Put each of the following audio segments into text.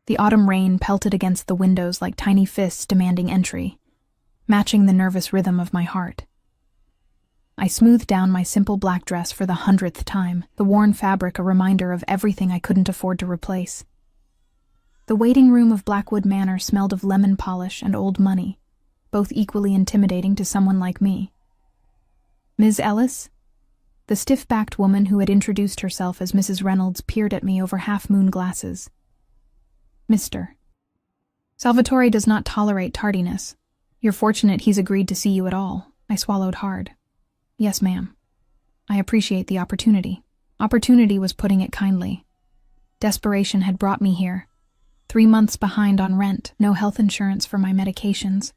The autumn rain pelted against the windows like tiny fists demanding entry, matching the nervous rhythm of my heart. I smoothed down my simple black dress for the 100th time, the worn fabric a reminder of everything I couldn't afford to replace. The waiting room of Blackwood Manor smelled of lemon polish and old money, both equally intimidating to someone like me. "Ms. Ellis?" The stiff-backed woman who had introduced herself as Mrs. Reynolds peered at me over half-moon glasses. "Mr. Salvatore does not tolerate tardiness. You're fortunate he's agreed to see you at all." I swallowed hard. "Yes, ma'am. I appreciate the opportunity." Opportunity was putting it kindly. Desperation had brought me here. 3 months behind on rent, no health insurance for my medications.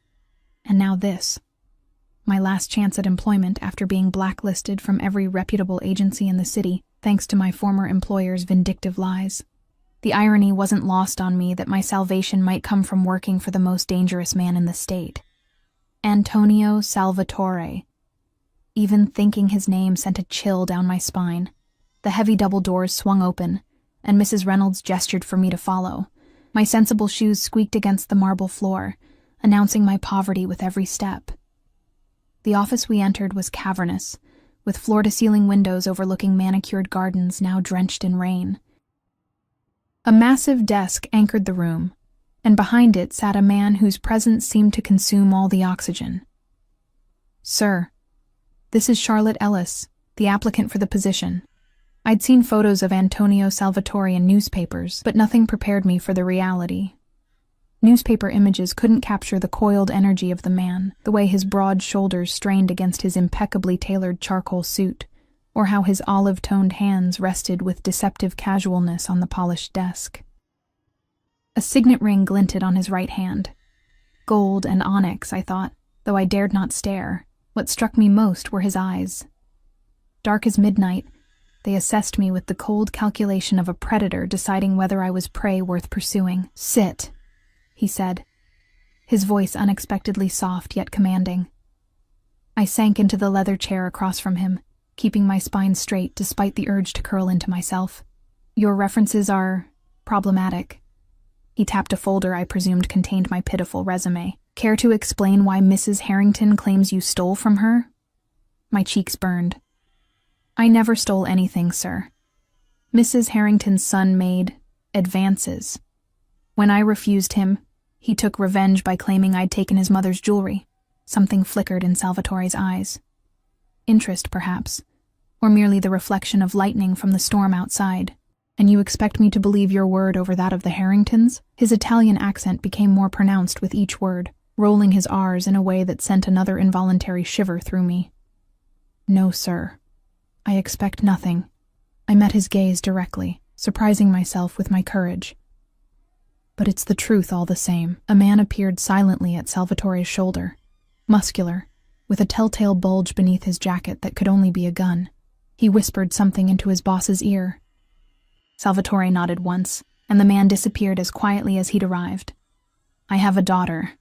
And now this. My last chance at employment after being blacklisted from every reputable agency in the city, thanks to my former employer's vindictive lies. The irony wasn't lost on me that my salvation might come from working for the most dangerous man in the state. Antonio Salvatore. Even thinking his name sent a chill down my spine. The heavy double doors swung open, and Mrs. Reynolds gestured for me to follow. My sensible shoes squeaked against the marble floor, announcing my poverty with every step. The office we entered was cavernous, with floor-to-ceiling windows overlooking manicured gardens now drenched in rain. A massive desk anchored the room, and behind it sat a man whose presence seemed to consume all the oxygen. "Sir, this is Charlotte Ellis, the applicant for the position." I'd seen photos of Antonio Salvatore in newspapers, but nothing prepared me for the reality. Newspaper images couldn't capture the coiled energy of the man, the way his broad shoulders strained against his impeccably tailored charcoal suit, or how his olive-toned hands rested with deceptive casualness on the polished desk. A signet ring glinted on his right hand. Gold and onyx, I thought, though I dared not stare. What struck me most were his eyes. Dark as midnight, they assessed me with the cold calculation of a predator deciding whether I was prey worth pursuing. "Sit," he said, his voice unexpectedly soft yet commanding. I sank into the leather chair across from him, keeping my spine straight despite the urge to curl into myself. "Your references are problematic." He tapped a folder I presumed contained my pitiful resume. "Care to explain why Mrs. Harrington claims you stole from her?" My cheeks burned. "I never stole anything, sir. Mrs. Harrington's son made advances. When I refused him, he took revenge by claiming I'd taken his mother's jewelry." Something flickered in Salvatore's eyes. Interest, perhaps, or merely the reflection of lightning from the storm outside. "And you expect me to believe your word over that of the Harringtons?" His Italian accent became more pronounced with each word, rolling his R's in a way that sent another involuntary shiver through me. "No, sir. I expect nothing." I met his gaze directly, surprising myself with my courage. "But it's the truth all the same." A man appeared silently at Salvatore's shoulder, muscular, with a telltale bulge beneath his jacket that could only be a gun. He whispered something into his boss's ear. Salvatore nodded once, and the man disappeared as quietly as he'd arrived. "I have a daughter,"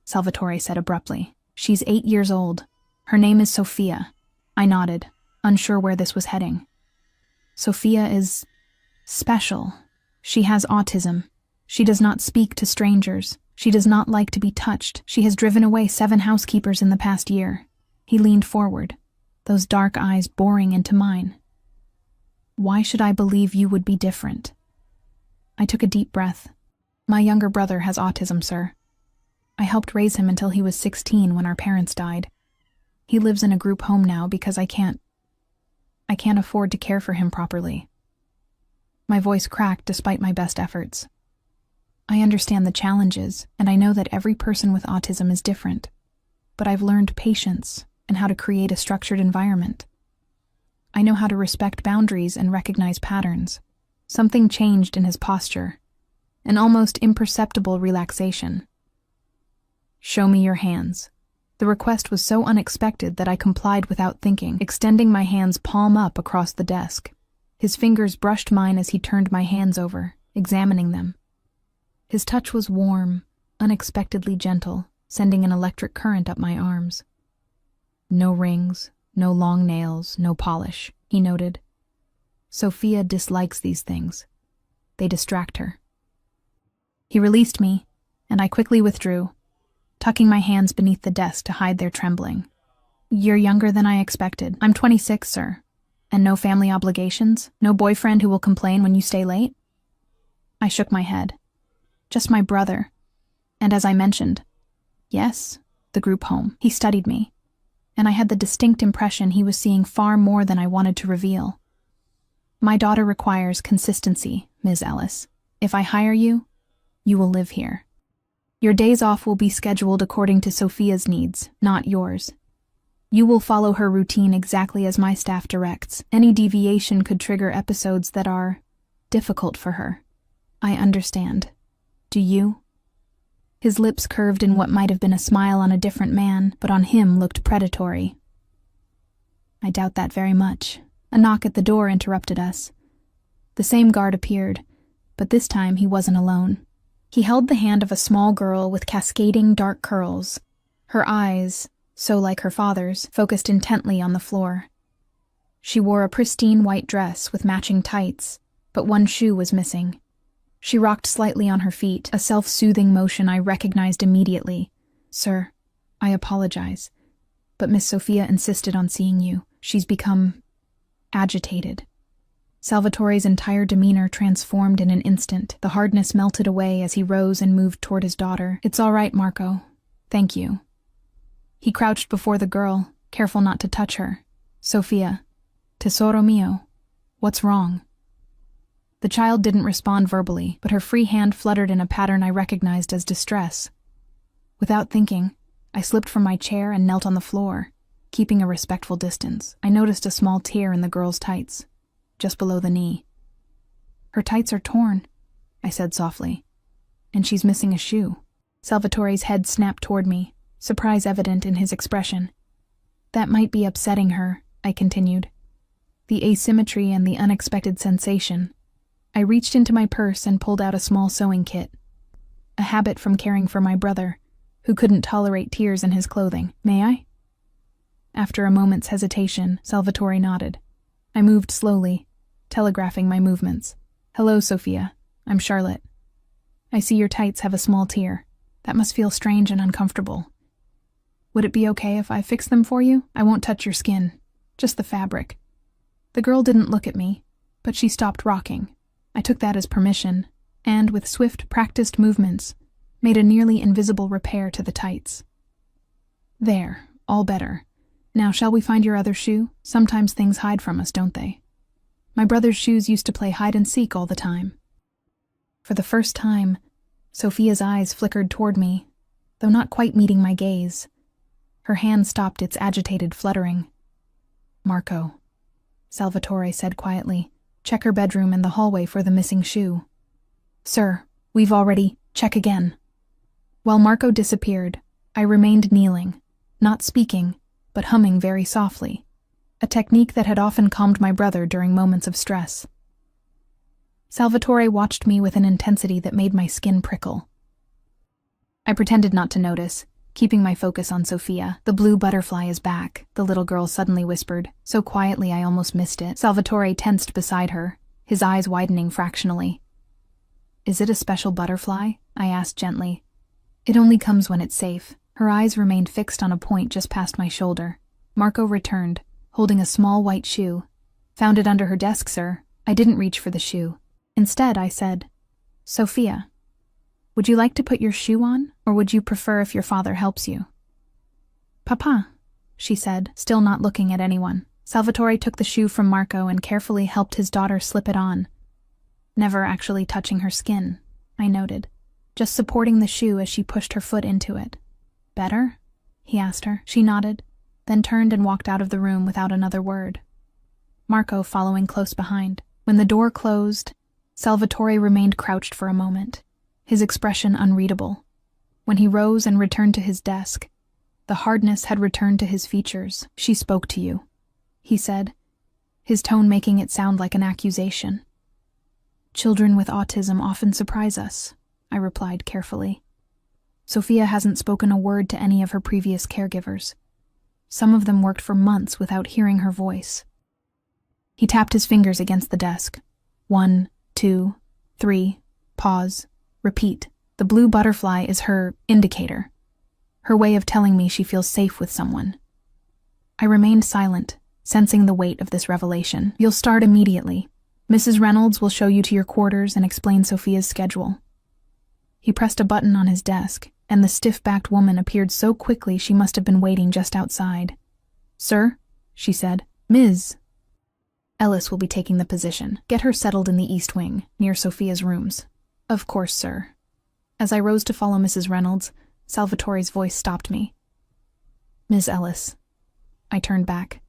Salvatore said abruptly. "She's 8 years old. Her name is Sophia." I nodded, unsure where this was heading. "Sophia is special. She has autism. She does not speak to strangers. She does not like to be touched. She has driven away 7 housekeepers in the past year." He leaned forward, those dark eyes boring into mine. "Why should I believe you would be different?" I took a deep breath. "My younger brother has autism, sir. I helped raise him until he was 16 when our parents died. He lives in a group home now because I can't afford to care for him properly." My voice cracked despite my best efforts. "I understand the challenges, and I know that every person with autism is different. But I've learned patience and how to create a structured environment. I know how to respect boundaries and recognize patterns." Something changed in his posture, an almost imperceptible relaxation. "Show me your hands." The request was so unexpected that I complied without thinking, extending my hands palm up across the desk. His fingers brushed mine as he turned my hands over, examining them. His touch was warm, unexpectedly gentle, sending an electric current up my arms. "No rings, no long nails, no polish," he noted. "Sophia dislikes these things. They distract her." He released me, and I quickly withdrew, tucking my hands beneath the desk to hide their trembling. You're younger than I expected. I'm 26, sir. And no family obligations? No boyfriend who will complain when you stay late? I shook my head. Just my brother. And as I mentioned, yes, the group home. He studied me, and I had the distinct impression he was seeing far more than I wanted to reveal. My daughter requires consistency, Ms. Ellis. If I hire you, you will live here. Your days off will be scheduled according to Sophia's needs, not yours. You will follow her routine exactly as my staff directs. Any deviation could trigger episodes that are difficult for her. I understand. Do you? His lips curved in what might have been a smile on a different man, but on him looked predatory. I doubt that very much. A knock at the door interrupted us. The same guard appeared, but this time he wasn't alone. He held the hand of a small girl with cascading dark curls. Her eyes, so like her father's, focused intently on the floor. She wore a pristine white dress with matching tights, but one shoe was missing. She rocked slightly on her feet, a self-soothing motion I recognized immediately. Sir, I apologize, but Miss Sophia insisted on seeing you. She's become agitated. Salvatore's entire demeanor transformed in an instant. The hardness melted away as he rose and moved toward his daughter. It's all right, Marco. Thank you. He crouched before the girl, careful not to touch her. Sophia, tesoro mio, what's wrong? The child didn't respond verbally, but her free hand fluttered in a pattern I recognized as distress. Without thinking, I slipped from my chair and knelt on the floor, keeping a respectful distance. I noticed a small tear in the girl's tights, just below the knee. Her tights are torn, I said softly, and she's missing a shoe. Salvatore's head snapped toward me, surprise evident in his expression. That might be upsetting her, I continued. The asymmetry and the unexpected sensation. I reached into my purse and pulled out a small sewing kit, a habit from caring for my brother, who couldn't tolerate tears in his clothing. May I? After a moment's hesitation, Salvatore nodded. I moved slowly, telegraphing my movements. Hello, Sophia. I'm Charlotte. I see your tights have a small tear. That must feel strange and uncomfortable. Would it be okay if I fix them for you? I won't touch your skin, just the fabric. The girl didn't look at me, but she stopped rocking. I took that as permission, and with swift, practiced movements, made a nearly invisible repair to the tights. There, all better. Now shall we find your other shoe? Sometimes things hide from us, don't they? My brother's shoes used to play hide-and-seek all the time. For the first time, Sophia's eyes flickered toward me, though not quite meeting my gaze. Her hand stopped its agitated fluttering. Marco, Salvatore said quietly, check her bedroom and the hallway for the missing shoe. Sir, we've already... Check again. While Marco disappeared, I remained kneeling, not speaking, but humming very softly, a technique that had often calmed my brother during moments of stress. Salvatore watched me with an intensity that made my skin prickle. I pretended not to notice, keeping my focus on Sophia. The blue butterfly is back, the little girl suddenly whispered, so quietly I almost missed it. Salvatore tensed beside her, his eyes widening fractionally. Is it a special butterfly? I asked gently. It only comes when it's safe. Her eyes remained fixed on a point just past my shoulder. Marco returned, holding a small white shoe. Found it under her desk, sir. I didn't reach for the shoe. Instead, I said, Sophia, would you like to put your shoe on, or would you prefer if your father helps you? Papa, she said, still not looking at anyone. Salvatore took the shoe from Marco and carefully helped his daughter slip it on. Never actually touching her skin, I noted, just supporting the shoe as she pushed her foot into it. Better? He asked her. She nodded, then turned and walked out of the room without another word. Marco following close behind. When the door closed, Salvatore remained crouched for a moment, his expression unreadable. When he rose and returned to his desk, the hardness had returned to his features. She spoke to you, he said, his tone making it sound like an accusation. Children with autism often surprise us, I replied carefully. Sophia hasn't spoken a word to any of her previous caregivers. Some of them worked for months without hearing her voice. He tapped his fingers against the desk. 1, 2, 3, pause, repeat. The blue butterfly is her indicator, her way of telling me she feels safe with someone. I remained silent, sensing the weight of this revelation. You'll start immediately. Mrs. Reynolds will show you to your quarters and explain Sophia's schedule. He pressed a button on his desk, and the stiff-backed woman appeared so quickly she must have been waiting just outside. Sir, she said, Ms. Ellis will be taking the position. Get her settled in the east wing, near Sophia's rooms. Of course, sir. As I rose to follow Mrs. Reynolds, Salvatore's voice stopped me. Ms. Ellis. I turned back.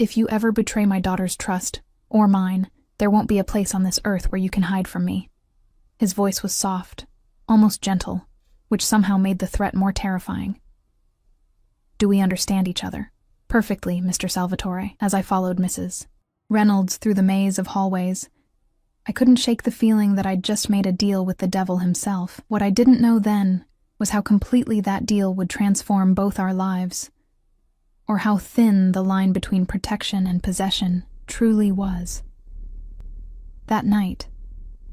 If you ever betray my daughter's trust, or mine, there won't be a place on this earth where you can hide from me. His voice was soft, almost gentle, which somehow made the threat more terrifying. Do we understand each other? Perfectly, Mr. Salvatore, as I followed Mrs. Reynolds through the maze of hallways. I couldn't shake the feeling that I'd just made a deal with the devil himself. What I didn't know then was how completely that deal would transform both our lives, or how thin the line between protection and possession truly was. That night,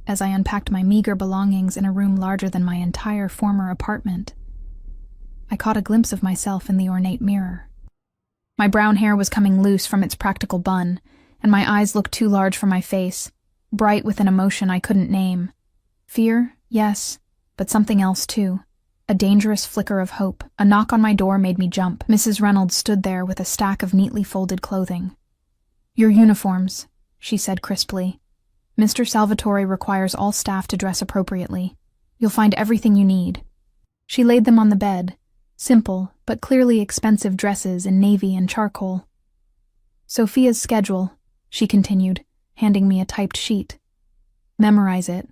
as I unpacked my meager belongings in a room larger than my entire former apartment, I caught a glimpse of myself in the ornate mirror. My brown hair was coming loose from its practical bun, and my eyes looked too large for my face, bright with an emotion I couldn't name. Fear, yes, but something else too. A dangerous flicker of hope. A knock on my door made me jump. Mrs. Reynolds stood there with a stack of neatly folded clothing. Your uniforms, she said crisply. Mr. Salvatore requires all staff to dress appropriately. You'll find everything you need. She laid them on the bed, simple but clearly expensive dresses in navy and charcoal. Sophia's schedule, she continued, handing me a typed sheet. Memorize it.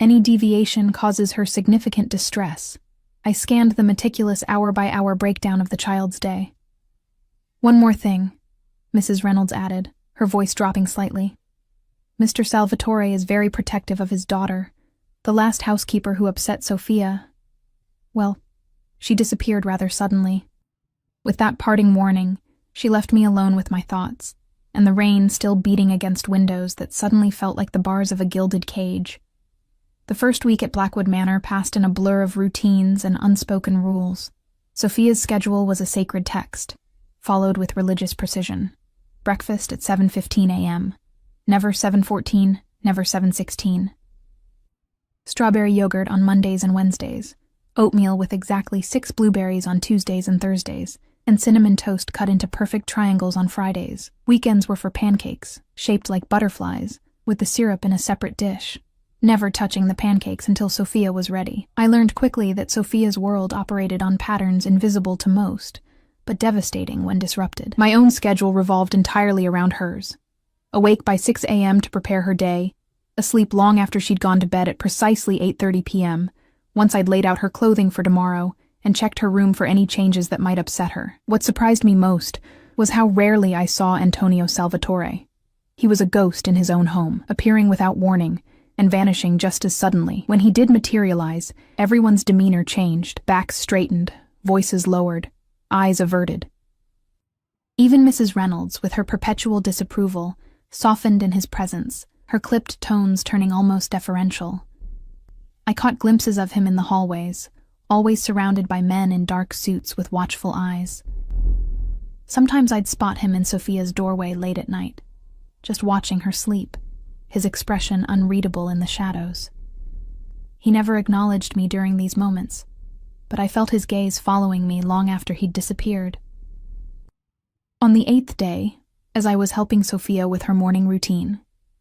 Any deviation causes her significant distress. I scanned the meticulous hour-by-hour breakdown of the child's day. One more thing, Mrs. Reynolds added, her voice dropping slightly. Mr. Salvatore is very protective of his daughter. The last housekeeper who upset Sophia, well, she disappeared rather suddenly. With that parting warning, she left me alone with my thoughts, and the rain still beating against windows that suddenly felt like the bars of a gilded cage. The first week at Blackwood Manor passed in a blur of routines and unspoken rules. Sophia's schedule was a sacred text, followed with religious precision. Breakfast at 7:15 a.m. Never 7:14, never 7:16. Strawberry yogurt on Mondays and Wednesdays. Oatmeal with exactly 6 blueberries on Tuesdays and Thursdays, and cinnamon toast cut into perfect triangles on Fridays. Weekends were for pancakes, shaped like butterflies, with the syrup in a separate dish. Never touching the pancakes until Sophia was ready. I learned quickly that Sophia's world operated on patterns invisible to most, but devastating when disrupted. My own schedule revolved entirely around hers. Awake by 6 a.m. to prepare her day, asleep long after she'd gone to bed at precisely 8:30 p.m., once I'd laid out her clothing for tomorrow and checked her room for any changes that might upset her. What surprised me most was how rarely I saw Antonio Salvatore. He was a ghost in his own home, appearing without warning, and vanishing just as suddenly. When he did materialize, everyone's demeanor changed, backs straightened, voices lowered, eyes averted. Even Mrs. Reynolds, with her perpetual disapproval, softened in his presence, her clipped tones turning almost deferential. I caught glimpses of him in the hallways, always surrounded by men in dark suits with watchful eyes. Sometimes I'd spot him in Sophia's doorway late at night, just watching her sleep, his expression unreadable in the shadows. He never acknowledged me during these moments, but I felt his gaze following me long after he'd disappeared. On the 8th day, as I was helping Sophia with her morning routine,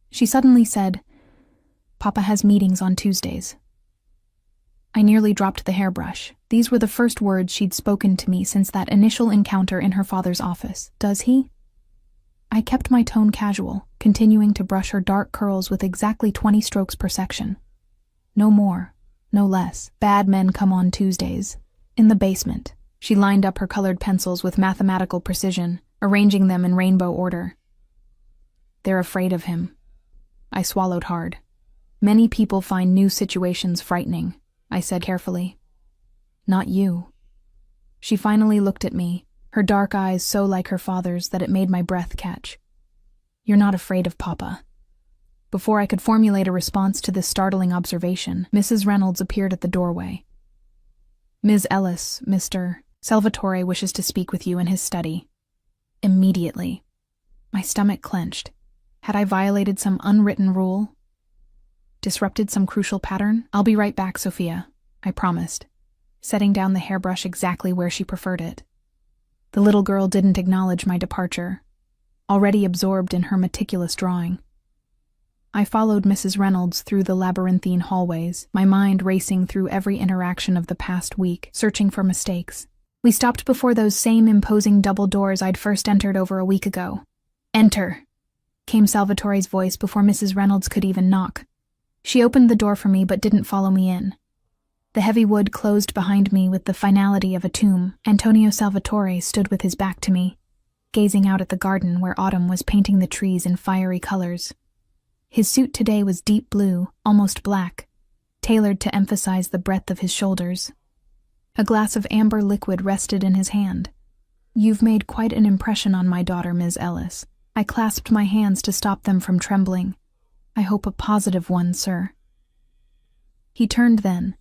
she suddenly said, "Papa has meetings on Tuesdays." I nearly dropped the hairbrush. These were the first words she'd spoken to me since that initial encounter in her father's office. Does he? I kept my tone casual, continuing to brush her dark curls with exactly 20 strokes per section. No more, no less. Bad men come on Tuesdays. In the basement, she lined up her colored pencils with mathematical precision, arranging them in rainbow order. They're afraid of him. I swallowed hard. Many people find new situations frightening, I said carefully. Not you. She finally looked at me, her dark eyes so like her father's that it made my breath catch. You're not afraid of Papa. Before I could formulate a response to this startling observation, Mrs. Reynolds appeared at the doorway. "Ms. Ellis, Mr. Salvatore wishes to speak with you in his study." Immediately. My stomach clenched. Had I violated some unwritten rule? Disrupted some crucial pattern? "I'll be right back, Sophia," I promised, setting down the hairbrush exactly where she preferred it. The little girl didn't acknowledge my departure, already absorbed in her meticulous drawing. I followed Mrs. Reynolds through the labyrinthine hallways, my mind racing through every interaction of the past week, searching for mistakes. We stopped before those same imposing double doors I'd first entered over a week ago. "Enter," came Salvatore's voice before Mrs. Reynolds could even knock. She opened the door for me but didn't follow me in. The heavy wood closed behind me with the finality of a tomb. Antonio Salvatore stood with his back to me, gazing out at the garden where autumn was painting the trees in fiery colors. His suit today was deep blue, almost black, tailored to emphasize the breadth of his shoulders. A glass of amber liquid rested in his hand. "You've made quite an impression on my daughter, Ms. Ellis." I clasped my hands to stop them from trembling. "I hope a positive one, sir." He turned then,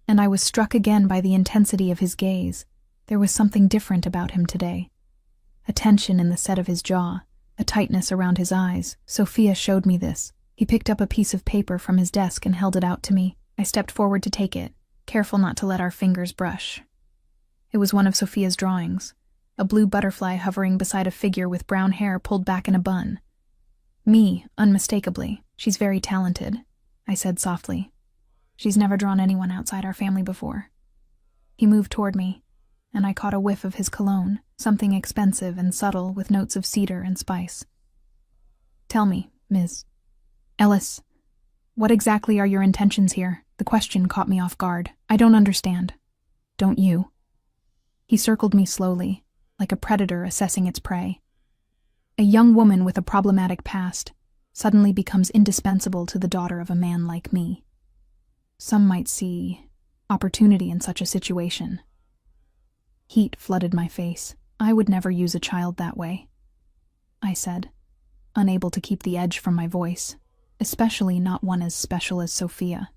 and I was struck again by the intensity of his gaze. There was something different about him today. A tension in the set of his jaw, a tightness around his eyes. Sophia showed me this. He picked up a piece of paper from his desk and held it out to me. I stepped forward to take it, careful not to let our fingers brush. It was one of Sophia's drawings, a blue butterfly hovering beside a figure with brown hair pulled back in a bun. Me, unmistakably. "She's very talented," I said softly. "She's never drawn anyone outside our family before." He moved toward me, and I caught a whiff of his cologne, something expensive and subtle with notes of cedar and spice. "Tell me, Ms. Ellis, what exactly are your intentions here?" The question caught me off guard. "I don't understand." "Don't you?" He circled me slowly, like a predator assessing its prey. A young woman with a problematic past suddenly becomes indispensable to the daughter of a man like me. Some might see opportunity in such a situation. Heat flooded my face. "I would never use a child that way," I said, unable to keep the edge from my voice, especially not one as special as Sophia.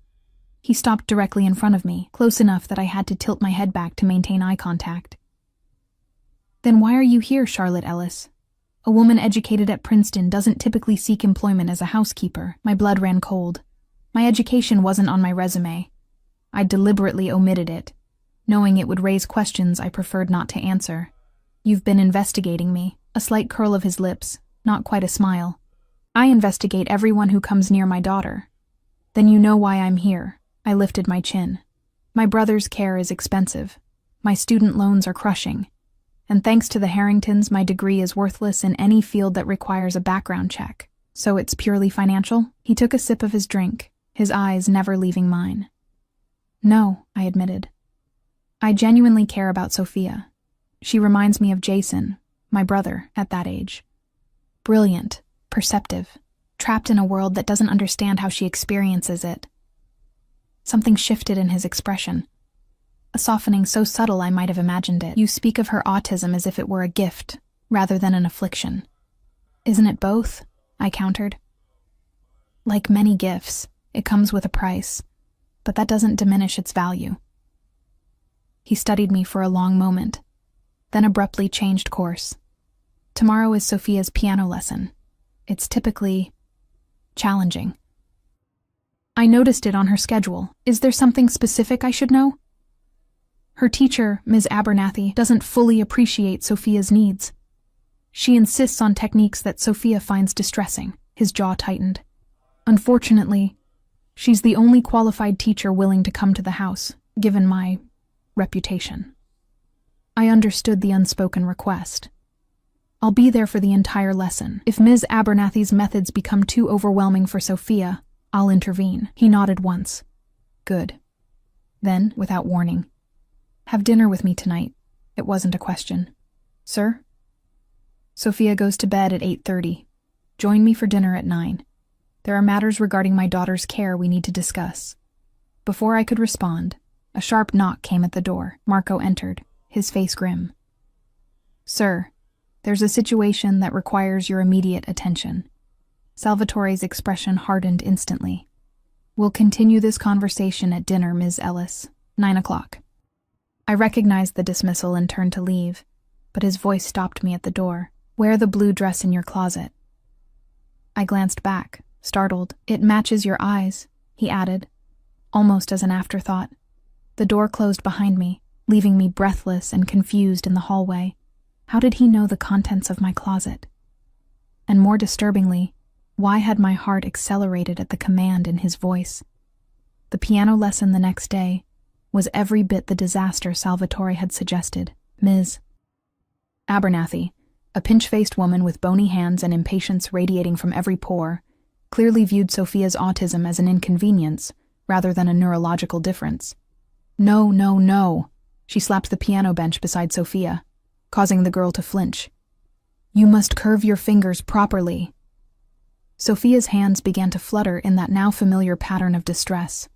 He stopped directly in front of me, close enough that I had to tilt my head back to maintain eye contact. "Then why are you here, Charlotte Ellis? A woman educated at Princeton doesn't typically seek employment as a housekeeper." My blood ran cold. My education wasn't on my resume. I deliberately omitted it, knowing it would raise questions I preferred not to answer. "You've been investigating me." A slight curl of his lips, not quite a smile. "I investigate everyone who comes near my daughter." "Then you know why I'm here." I lifted my chin. "My brother's care is expensive. My student loans are crushing. And thanks to the Harringtons, my degree is worthless in any field that requires a background check. So it's purely financial?" He took a sip of his drink, his eyes never leaving mine. "No," I admitted. "I genuinely care about Sophia. She reminds me of Jason, my brother, at that age. Brilliant, perceptive, trapped in a world that doesn't understand how she experiences it." Something shifted in his expression, a softening so subtle I might have imagined it. "You speak of her autism as if it were a gift, rather than an affliction." "Isn't it both?" I countered. "Like many gifts, it comes with a price, but that doesn't diminish its value." He studied me for a long moment, then abruptly changed course. "Tomorrow is Sophia's piano lesson. It's typically challenging. I noticed it on her schedule. Is there something specific I should know?" "Her teacher, Ms. Abernathy, doesn't fully appreciate Sophia's needs. She insists on techniques that Sophia finds distressing." His jaw tightened. "Unfortunately, she's the only qualified teacher willing to come to the house, given my reputation." I understood the unspoken request. "I'll be there for the entire lesson. If Ms. Abernathy's methods become too overwhelming for Sophia, I'll intervene." He nodded once. "Good." Then, without warning, "Have dinner with me tonight." It wasn't a question. "Sir?" "Sophia goes to bed at 8:30. Join me for dinner at 9. There are matters regarding my daughter's care we need to discuss." Before I could respond, a sharp knock came at the door. Marco entered, his face grim. "Sir, there's a situation that requires your immediate attention." Salvatore's expression hardened instantly. "We'll continue this conversation at dinner, Ms. Ellis. 9 o'clock. I recognized the dismissal and turned to leave, but his voice stopped me at the door. "Wear the blue dress in your closet." I glanced back, startled. "It matches your eyes," he added, almost as an afterthought. The door closed behind me, leaving me breathless and confused in the hallway. How did he know the contents of my closet? And more disturbingly, why had my heart accelerated at the command in his voice? The piano lesson the next day was every bit the disaster Salvatore had suggested. Ms. Abernathy, a pinch-faced woman with bony hands and impatience radiating from every pore, clearly viewed Sophia's autism as an inconvenience rather than a neurological difference. "No, no, no." She slapped the piano bench beside Sophia, causing the girl to flinch. "You must curve your fingers properly." Sophia's hands began to flutter in that now familiar pattern of distress.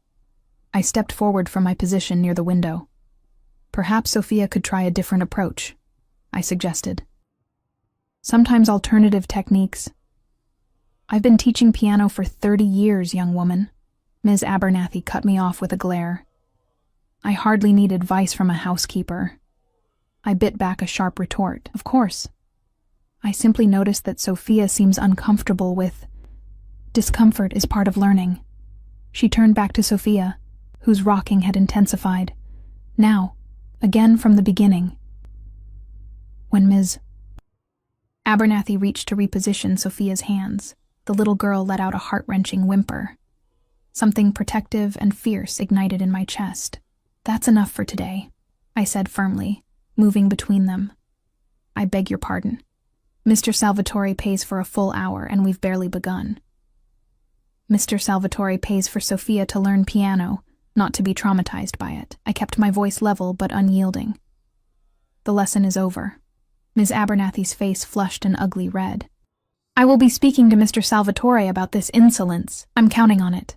I stepped forward from my position near the window. "Perhaps Sophia could try a different approach," I suggested. "Sometimes alternative techniques—" "I've been teaching piano for 30 years, young woman." Ms. Abernathy cut me off with a glare. "I hardly need advice from a housekeeper." I bit back a sharp retort. "Of course. I simply noticed that Sophia seems uncomfortable with— discomfort is part of learning." She turned back to Sophia, whose rocking had intensified. "Now, again from the beginning." When Ms. Abernathy reached to reposition Sophia's hands, the little girl let out a heart-wrenching whimper. Something protective and fierce ignited in my chest. "That's enough for today," I said firmly, moving between them. "I beg your pardon. Mr. Salvatore pays for a full hour and we've barely begun." "Mr. Salvatore pays for Sophia to learn piano, not to be traumatized by it." I kept my voice level but unyielding. "The lesson is over." Ms. Abernathy's face flushed an ugly red. "I will be speaking to Mr. Salvatore about this insolence. I'm counting on it."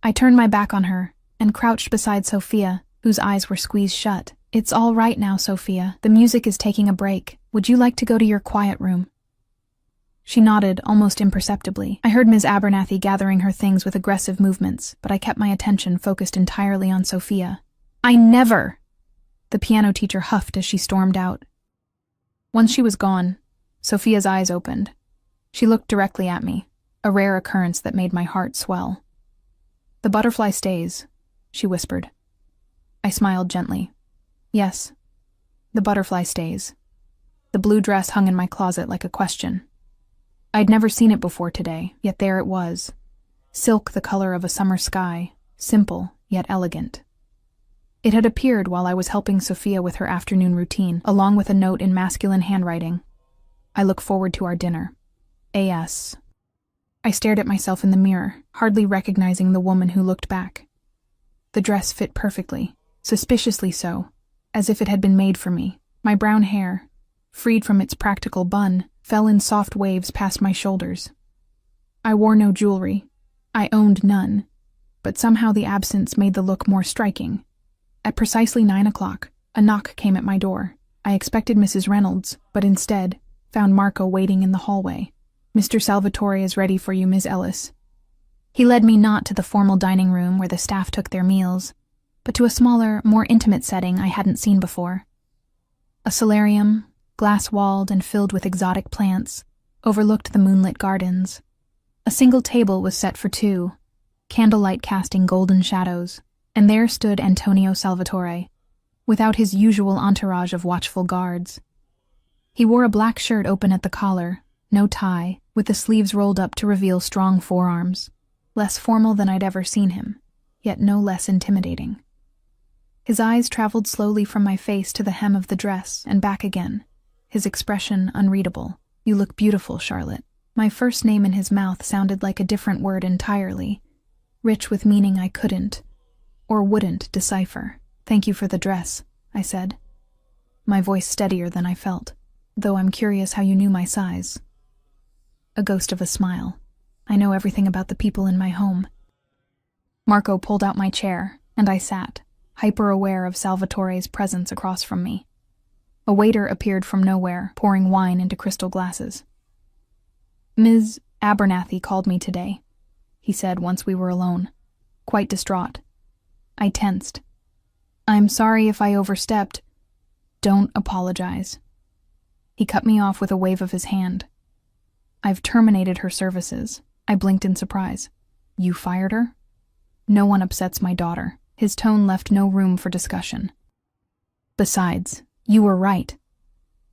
I turned my back on her and crouched beside Sophia, whose eyes were squeezed shut. "It's all right now, Sophia. The music is taking a break. Would you like to go to your quiet room?" She nodded, almost imperceptibly. I heard Ms. Abernathy gathering her things with aggressive movements, but I kept my attention focused entirely on Sophia. "I never!" the piano teacher huffed as she stormed out. Once she was gone, Sophia's eyes opened. She looked directly at me, a rare occurrence that made my heart swell. "The butterfly stays," she whispered. I smiled gently. "Yes, the butterfly stays." The blue dress hung in my closet like a question. I'd never seen it before today, yet there it was. Silk the color of a summer sky, simple yet elegant. It had appeared while I was helping Sophia with her afternoon routine, along with a note in masculine handwriting. "I look forward to our dinner. A.S." I stared at myself in the mirror, hardly recognizing the woman who looked back. The dress fit perfectly, suspiciously so, as if it had been made for me. My brown hair, freed from its practical bun, fell in soft waves past my shoulders. I wore no jewelry. I owned none, but somehow the absence made the look more striking. At precisely 9 o'clock, a knock came at my door. I expected Mrs. Reynolds, but instead found Marco waiting in the hallway. "Mr. Salvatore is ready for you, Ms. Ellis." He led me not to the formal dining room where the staff took their meals, but to a smaller, more intimate setting I hadn't seen before. A solarium, glass-walled and filled with exotic plants, overlooked the moonlit gardens. A single table was set for two, candlelight casting golden shadows, and there stood Antonio Salvatore, without his usual entourage of watchful guards. He wore a black shirt open at the collar, no tie, with the sleeves rolled up to reveal strong forearms, less formal than I'd ever seen him, yet no less intimidating. His eyes traveled slowly from my face to the hem of the dress and back again, his expression unreadable. "You look beautiful, Charlotte." My first name in his mouth sounded like a different word entirely, rich with meaning I couldn't, or wouldn't, decipher. "Thank you for the dress," I said, my voice steadier than I felt, "though I'm curious how you knew my size." A ghost of a smile. "I know everything about the people in my home." Marco pulled out my chair, and I sat, hyper-aware of Salvatore's presence across from me. A waiter appeared from nowhere, pouring wine into crystal glasses. "Ms. Abernathy called me today, he said once we were alone, quite distraught. I tensed. I'm sorry if I overstepped. Don't apologize. He cut me off with a wave of his hand. I've terminated her services. I blinked in surprise. You fired her? No one upsets my daughter. His tone left no room for discussion. Besides, you were right.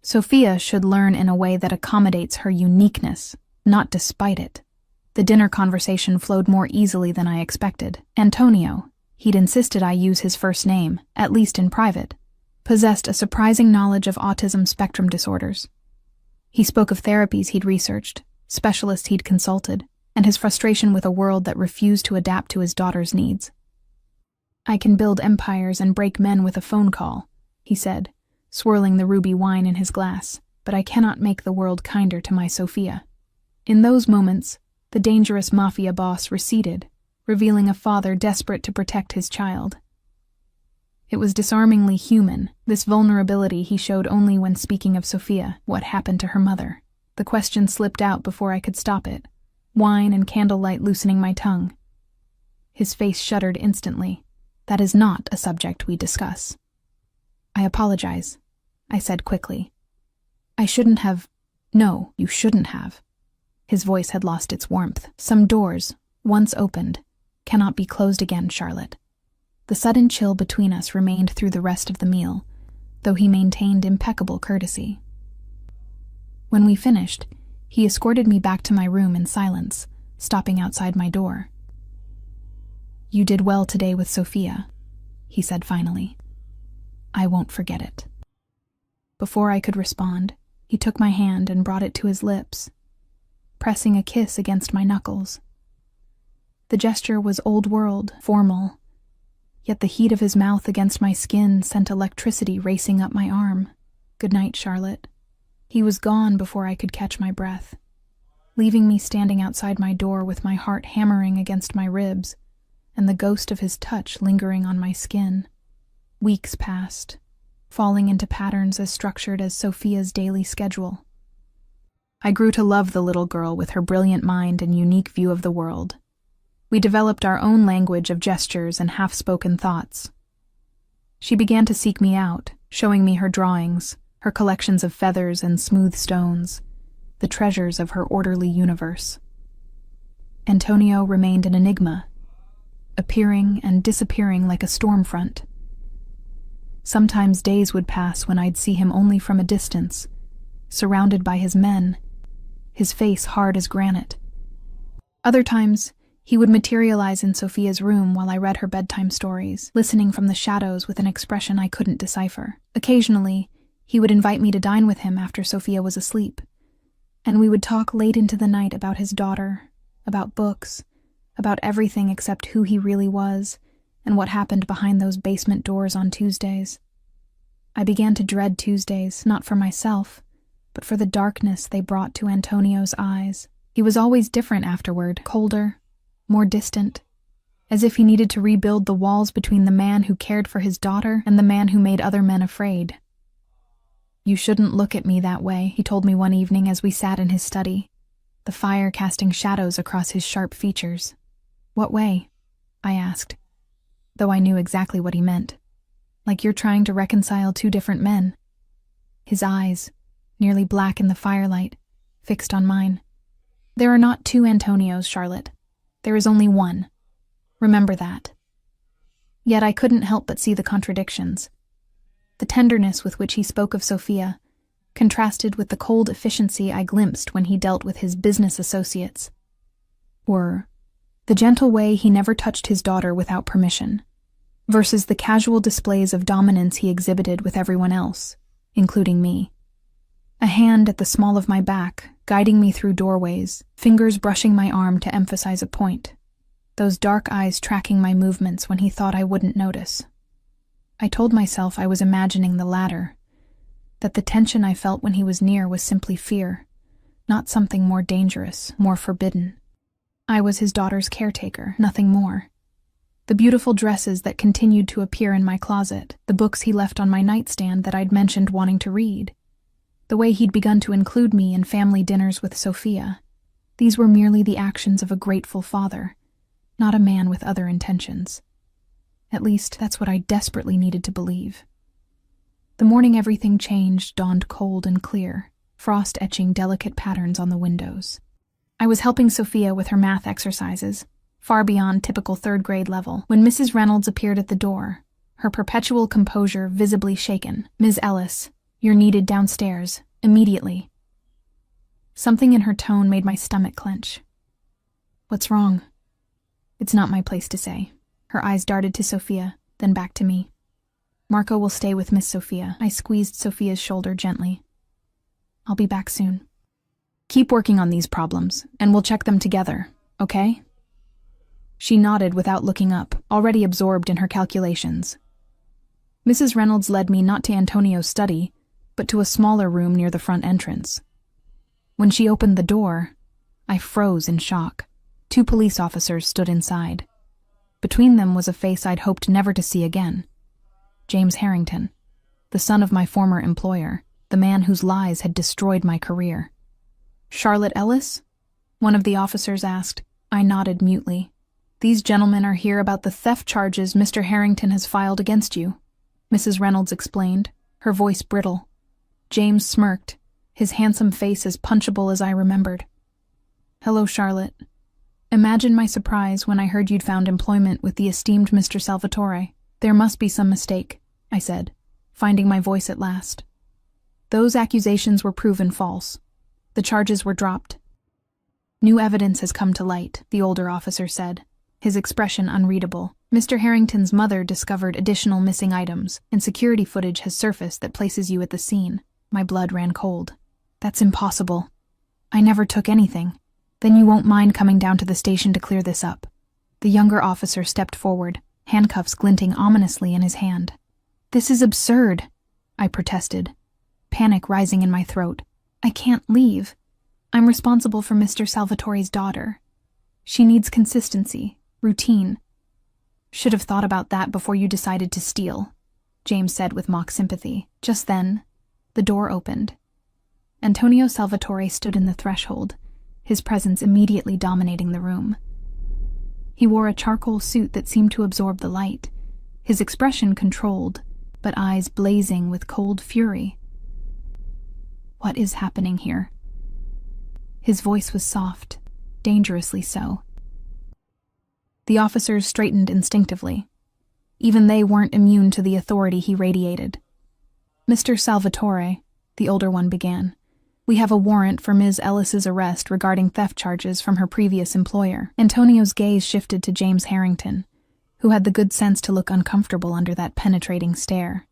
Sophia should learn in a way that accommodates her uniqueness, not despite it. The dinner conversation flowed more easily than I expected. Antonio, he'd insisted I use his first name, at least in private, possessed a surprising knowledge of autism spectrum disorders. He spoke of therapies he'd researched, specialists he'd consulted, and his frustration with a world that refused to adapt to his daughter's needs. I can build empires and break men with a phone call, he said, swirling the ruby wine in his glass, but I cannot make the world kinder to my Sophia. In those moments, the dangerous Mafia boss receded, revealing a father desperate to protect his child. It was disarmingly human, this vulnerability he showed only when speaking of Sophia, what happened to her mother. The question slipped out before I could stop it, wine and candlelight loosening my tongue. His face shuddered instantly. That is not a subject we discuss. I apologize, I said quickly. I shouldn't have. No, you shouldn't have. His voice had lost its warmth. Some doors, once opened, cannot be closed again, Charlotte. The sudden chill between us remained through the rest of the meal, though he maintained impeccable courtesy. When we finished, he escorted me back to my room in silence, stopping outside my door. You did well today with Sophia, he said finally. I won't forget it. Before I could respond, he took my hand and brought it to his lips, pressing a kiss against my knuckles. The gesture was old-world, formal, yet the heat of his mouth against my skin sent electricity racing up my arm. Good night, Charlotte. He was gone before I could catch my breath, leaving me standing outside my door with my heart hammering against my ribs and the ghost of his touch lingering on my skin. Weeks passed, falling into patterns as structured as Sophia's daily schedule. I grew to love the little girl with her brilliant mind and unique view of the world. We developed our own language of gestures and half-spoken thoughts. She began to seek me out, showing me her drawings, her collections of feathers and smooth stones, the treasures of her orderly universe. Antonio remained an enigma, appearing and disappearing like a storm front. Sometimes days would pass when I'd see him only from a distance, surrounded by his men, his face hard as granite. Other times, he would materialize in Sophia's room while I read her bedtime stories, listening from the shadows with an expression I couldn't decipher. Occasionally, he would invite me to dine with him after Sophia was asleep, and we would talk late into the night about his daughter, about books, about everything except who he really was and what happened behind those basement doors on Tuesdays. I began to dread Tuesdays, not for myself, but for the darkness they brought to Antonio's eyes. He was always different afterward, colder, more distant, as if he needed to rebuild the walls between the man who cared for his daughter and the man who made other men afraid. You shouldn't look at me that way, he told me one evening as we sat in his study, the fire casting shadows across his sharp features. What way? I asked, though I knew exactly what he meant. Like you're trying to reconcile two different men. His eyes, nearly black in the firelight, fixed on mine. There are not two Antonios, Charlotte. There is only one. Remember that. Yet I couldn't help but see the contradictions. The tenderness with which he spoke of Sophia contrasted with the cold efficiency I glimpsed when he dealt with his business associates. Or the gentle way he never touched his daughter without permission, versus the casual displays of dominance he exhibited with everyone else, including me. A hand at the small of my back, guiding me through doorways, fingers brushing my arm to emphasize a point, those dark eyes tracking my movements when he thought I wouldn't notice. I told myself I was imagining the latter, that the tension I felt when he was near was simply fear, not something more dangerous, more forbidden. I was his daughter's caretaker, nothing more. The beautiful dresses that continued to appear in my closet, the books he left on my nightstand that I'd mentioned wanting to read, the way he'd begun to include me in family dinners with Sophia. These were merely the actions of a grateful father, not a man with other intentions. At least, that's what I desperately needed to believe. The morning everything changed dawned cold and clear, frost etching delicate patterns on the windows. I was helping Sophia with her math exercises, far beyond typical third-grade level, when Mrs. Reynolds appeared at the door, her perpetual composure visibly shaken. "Ms. Ellis, you're needed downstairs, immediately." Something in her tone made my stomach clench. "What's wrong?" "It's not my place to say." Her eyes darted to Sophia, then back to me. "Marco will stay with Miss Sophia." I squeezed Sophia's shoulder gently. "I'll be back soon." "Keep working on these problems, and we'll check them together, okay?" She nodded without looking up, already absorbed in her calculations. Mrs. Reynolds led me not to Antonio's study, but to a smaller room near the front entrance. When she opened the door, I froze in shock. 2 police officers stood inside. Between them was a face I'd hoped never to see again. James Harrington, the son of my former employer, the man whose lies had destroyed my career. "Charlotte Ellis?" one of the officers asked. I nodded mutely. "These gentlemen are here about the theft charges Mr. Harrington has filed against you," Mrs. Reynolds explained, her voice brittle. James smirked, his handsome face as punchable as I remembered. "Hello, Charlotte. Imagine my surprise when I heard you'd found employment with the esteemed Mr. Salvatore. There must be some mistake," I said, finding my voice at last. "Those accusations were proven false. The charges were dropped." "New evidence has come to light," the older officer said, his expression unreadable. "Mr. Harrington's mother discovered additional missing items, and security footage has surfaced that places you at the scene." My blood ran cold. "That's impossible. I never took anything." "Then you won't mind coming down to the station to clear this up." The younger officer stepped forward, handcuffs glinting ominously in his hand. "This is absurd," I protested, panic rising in my throat. "I can't leave. I'm responsible for Mr. Salvatore's daughter. She needs consistency, routine." "Should have thought about that before you decided to steal," James said with mock sympathy. Just then, the door opened. Antonio Salvatore stood in the threshold, his presence immediately dominating the room. He wore a charcoal suit that seemed to absorb the light, his expression controlled, but eyes blazing with cold fury. "What is happening here?" His voice was soft, dangerously so. The officers straightened instinctively. Even they weren't immune to the authority he radiated. "Mr. Salvatore," the older one began, "we have a warrant for Ms. Ellis's arrest regarding theft charges from her previous employer." Antonio's gaze shifted to James Harrington, who had the good sense to look uncomfortable under that penetrating stare.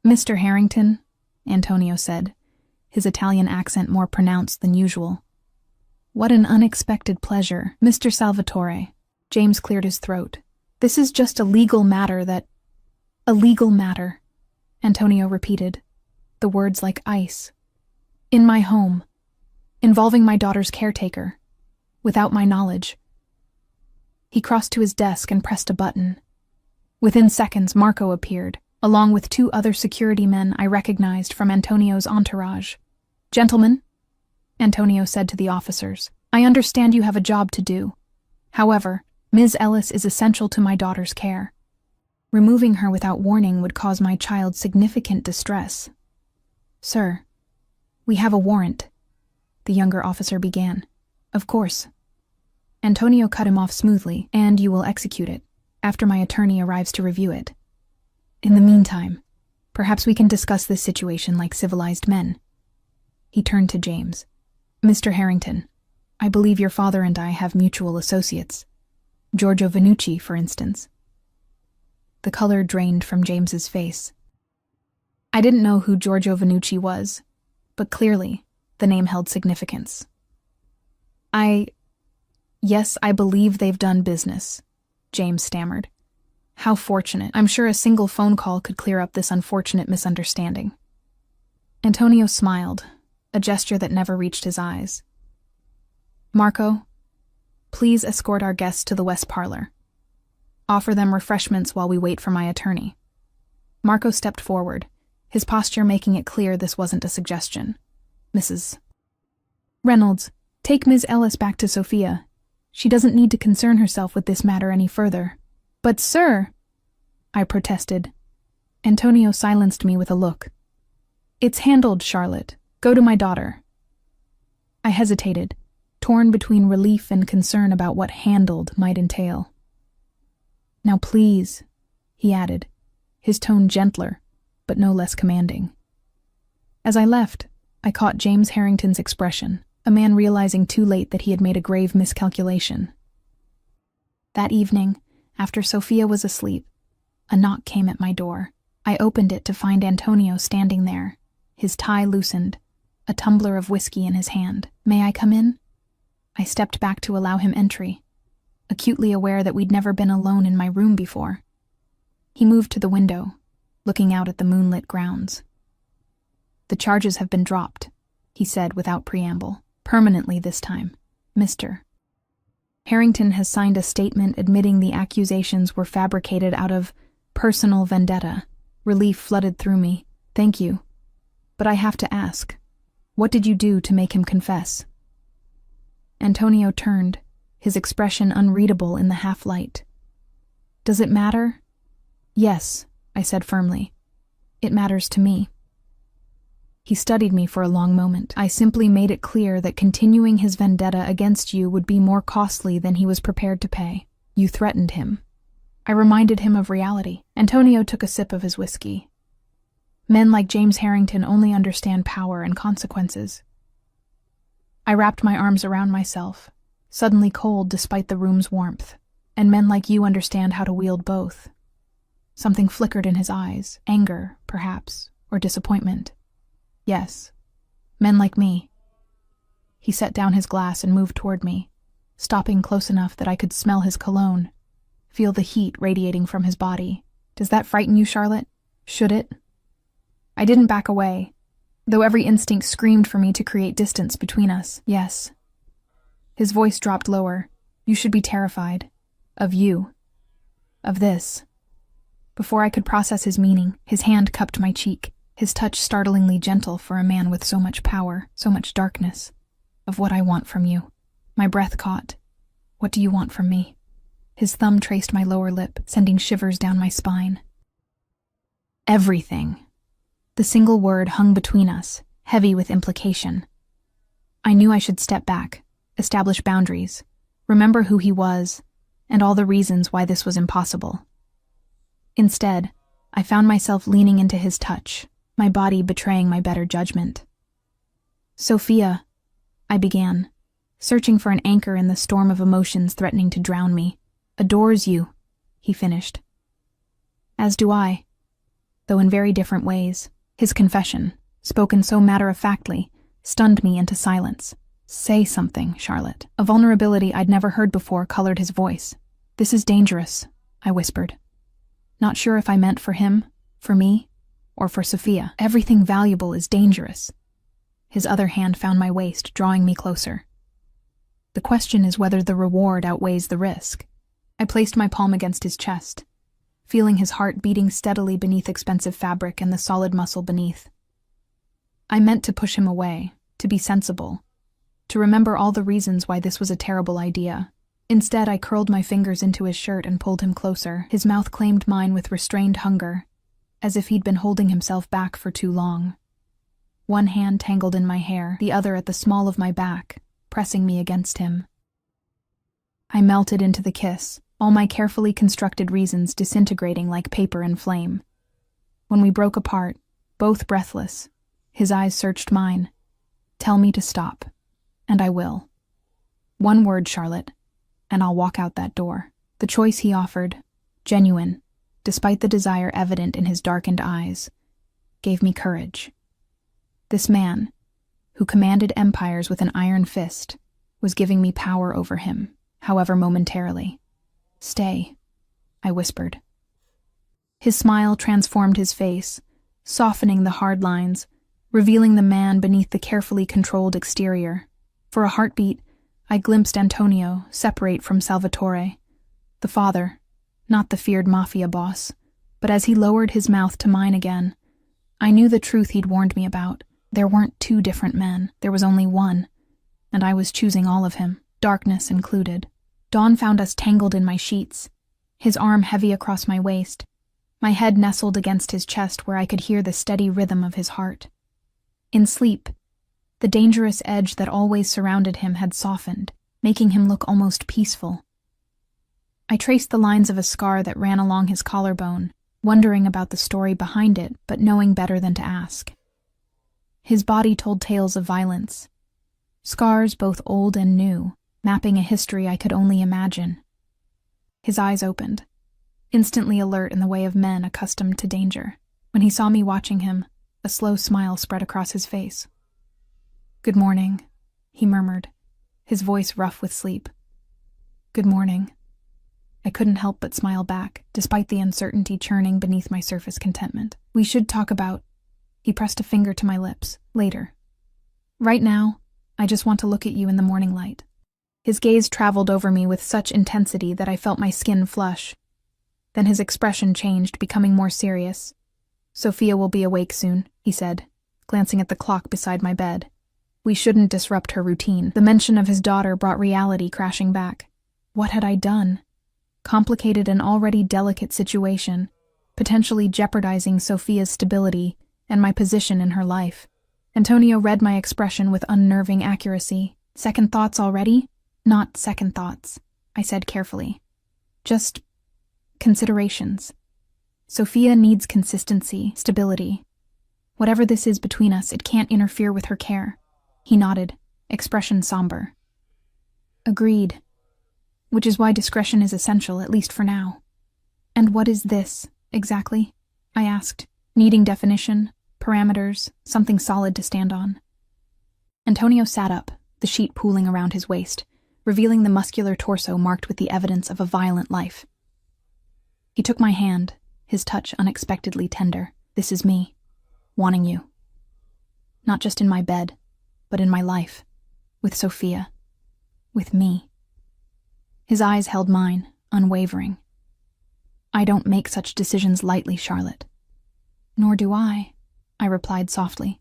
"Mr. Harrington," Antonio said, his Italian accent more pronounced than usual. "What an unexpected pleasure. Mr. Salvatore," James cleared his throat. "This is just a legal matter that—" "A legal matter," Antonio repeated, the words like ice. "In my home, involving my daughter's caretaker, without my knowledge." He crossed to his desk and pressed a button. Within seconds, Marco appeared, along with 2 other security men I recognized from Antonio's entourage. "Gentlemen," Antonio said to the officers, "I understand you have a job to do. However, Ms. Ellis is essential to my daughter's care. Removing her without warning would cause my child significant distress." "Sir, we have a warrant," the younger officer began. "Of course." Antonio cut him off smoothly. "And you will execute it, after my attorney arrives to review it. In the meantime, perhaps we can discuss this situation like civilized men." He turned to James. "Mr. Harrington, I believe your father and I have mutual associates. Giorgio Vannucci, for instance." The color drained from James's face. I didn't know who Giorgio Vannucci was, but clearly, the name held significance. Yes, I believe they've done business," James stammered. "How fortunate. I'm sure a single phone call could clear up this unfortunate misunderstanding." Antonio smiled, a gesture that never reached his eyes. "Marco, please escort our guests to the West Parlor. Offer them refreshments while we wait for my attorney." Marco stepped forward, his posture making it clear this wasn't a suggestion. "Mrs. Reynolds, Take Ms. Ellis back to Sophia. She doesn't need to concern herself with this matter any further. But sir, I protested. Antonio silenced me with a look. It's handled, Charlotte. Go to my daughter. I hesitated, torn between relief and concern about what handled might entail. Now please, he added, his tone gentler, but no less commanding. As I left, I caught James Harrington's expression, a man realizing too late that he had made a grave miscalculation. That evening, after Sophia was asleep, a knock came at my door. I opened it to find Antonio standing there, his tie loosened, a tumbler of whiskey in his hand. May I come in? I stepped back to allow him entry, acutely aware that we'd never been alone in my room before. He moved to the window, looking out at the moonlit grounds. The charges have been dropped, he said without preamble. Permanently this time, Mr. Harrington has signed a statement admitting the accusations were fabricated out of personal vendetta. Relief flooded through me. Thank you. But I have to ask, what did you do to make him confess? Antonio turned, his expression unreadable in the half-light. Does it matter? Yes, I said firmly. It matters to me. He studied me for a long moment. I simply made it clear that continuing his vendetta against you would be more costly than he was prepared to pay. You threatened him. I reminded him of reality. Antonio took a sip of his whiskey. Men like James Harrington only understand power and consequences. I wrapped my arms around myself, suddenly cold despite the room's warmth. And men like you understand how to wield both. Something flickered in his eyes, anger, perhaps, or disappointment. Yes, men like me. He set down his glass and moved toward me, stopping close enough that I could smell his cologne, feel the heat radiating from his body. Does that frighten you, Charlotte? Should it? I didn't back away, though every instinct screamed for me to create distance between us. Yes. His voice dropped lower. You should be terrified. Of you. Of this. Before I could process his meaning, his hand cupped my cheek, his touch startlingly gentle for a man with so much power, so much darkness. Of what I want from you. My breath caught. What do you want from me? His thumb traced my lower lip, sending shivers down my spine. Everything. The single word hung between us, heavy with implication. I knew I should step back, establish boundaries, remember who he was, and all the reasons why this was impossible. Instead, I found myself leaning into his touch, my body betraying my better judgment. Sophia, I began, searching for an anchor in the storm of emotions threatening to drown me. Adores you, he finished. As do I, though in very different ways. His confession, spoken so matter-of-factly, stunned me into silence. Say something, Charlotte. A vulnerability I'd never heard before colored his voice. This is dangerous, I whispered. Not sure if I meant for him, for me, or for Sophia. Everything valuable is dangerous. His other hand found my waist, drawing me closer. The question is whether the reward outweighs the risk. I placed my palm against his chest, feeling his heart beating steadily beneath expensive fabric and the solid muscle beneath. I meant to push him away, to be sensible, to remember all the reasons why this was a terrible idea. Instead, I curled my fingers into his shirt and pulled him closer. His mouth claimed mine with restrained hunger, as if he'd been holding himself back for too long. One hand tangled in my hair, the other at the small of my back, pressing me against him. I melted into the kiss, all my carefully constructed reasons disintegrating like paper in flame. When we broke apart, both breathless, his eyes searched mine. Tell me to stop, and I will. One word, Charlotte, and I'll walk out that door. The choice he offered, genuine, despite the desire evident in his darkened eyes, gave me courage. This man, who commanded empires with an iron fist, was giving me power over him, however momentarily. Stay, I whispered. His smile transformed his face, softening the hard lines, revealing the man beneath the carefully controlled exterior. For a heartbeat, I glimpsed Antonio, separate from Salvatore, the father, not the feared Mafia boss. But as he lowered his mouth to mine again, I knew the truth he'd warned me about. There weren't two different men, there was only one, and I was choosing all of him, darkness included. Dawn found us tangled in my sheets, his arm heavy across my waist, my head nestled against his chest where I could hear the steady rhythm of his heart. In sleep, the dangerous edge that always surrounded him had softened, making him look almost peaceful. I traced the lines of a scar that ran along his collarbone, wondering about the story behind it, but knowing better than to ask. His body told tales of violence, scars both old and new, mapping a history I could only imagine. His eyes opened, instantly alert in the way of men accustomed to danger. When he saw me watching him, a slow smile spread across his face. "Good morning," he murmured, his voice rough with sleep. "Good morning." I couldn't help but smile back, despite the uncertainty churning beneath my surface contentment. "We should talk about—" He pressed a finger to my lips. "Later. Right now, I just want to look at you in the morning light." His gaze traveled over me with such intensity that I felt my skin flush. Then his expression changed, becoming more serious. "Sophia will be awake soon," he said, glancing at the clock beside my bed. We shouldn't disrupt her routine. The mention of his daughter brought reality crashing back. What had I done? Complicated an already delicate situation, potentially jeopardizing Sophia's stability and my position in her life. Antonio read my expression with unnerving accuracy. "Second thoughts already?" "Not second thoughts," I said carefully. "Just considerations. Sophia needs consistency, stability. Whatever this is between us, it can't interfere with her care." He nodded, expression somber. "Agreed. Which is why discretion is essential, at least for now." "And what is this, exactly?" I asked, needing definition, parameters, something solid to stand on. Antonio sat up, the sheet pooling around his waist, revealing the muscular torso marked with the evidence of a violent life. He took my hand, his touch unexpectedly tender. "This is me, wanting you. Not just in my bed, but in my life, with Sophia, with me." His eyes held mine, unwavering. "I don't make such decisions lightly, Charlotte." "Nor do I," I replied softly.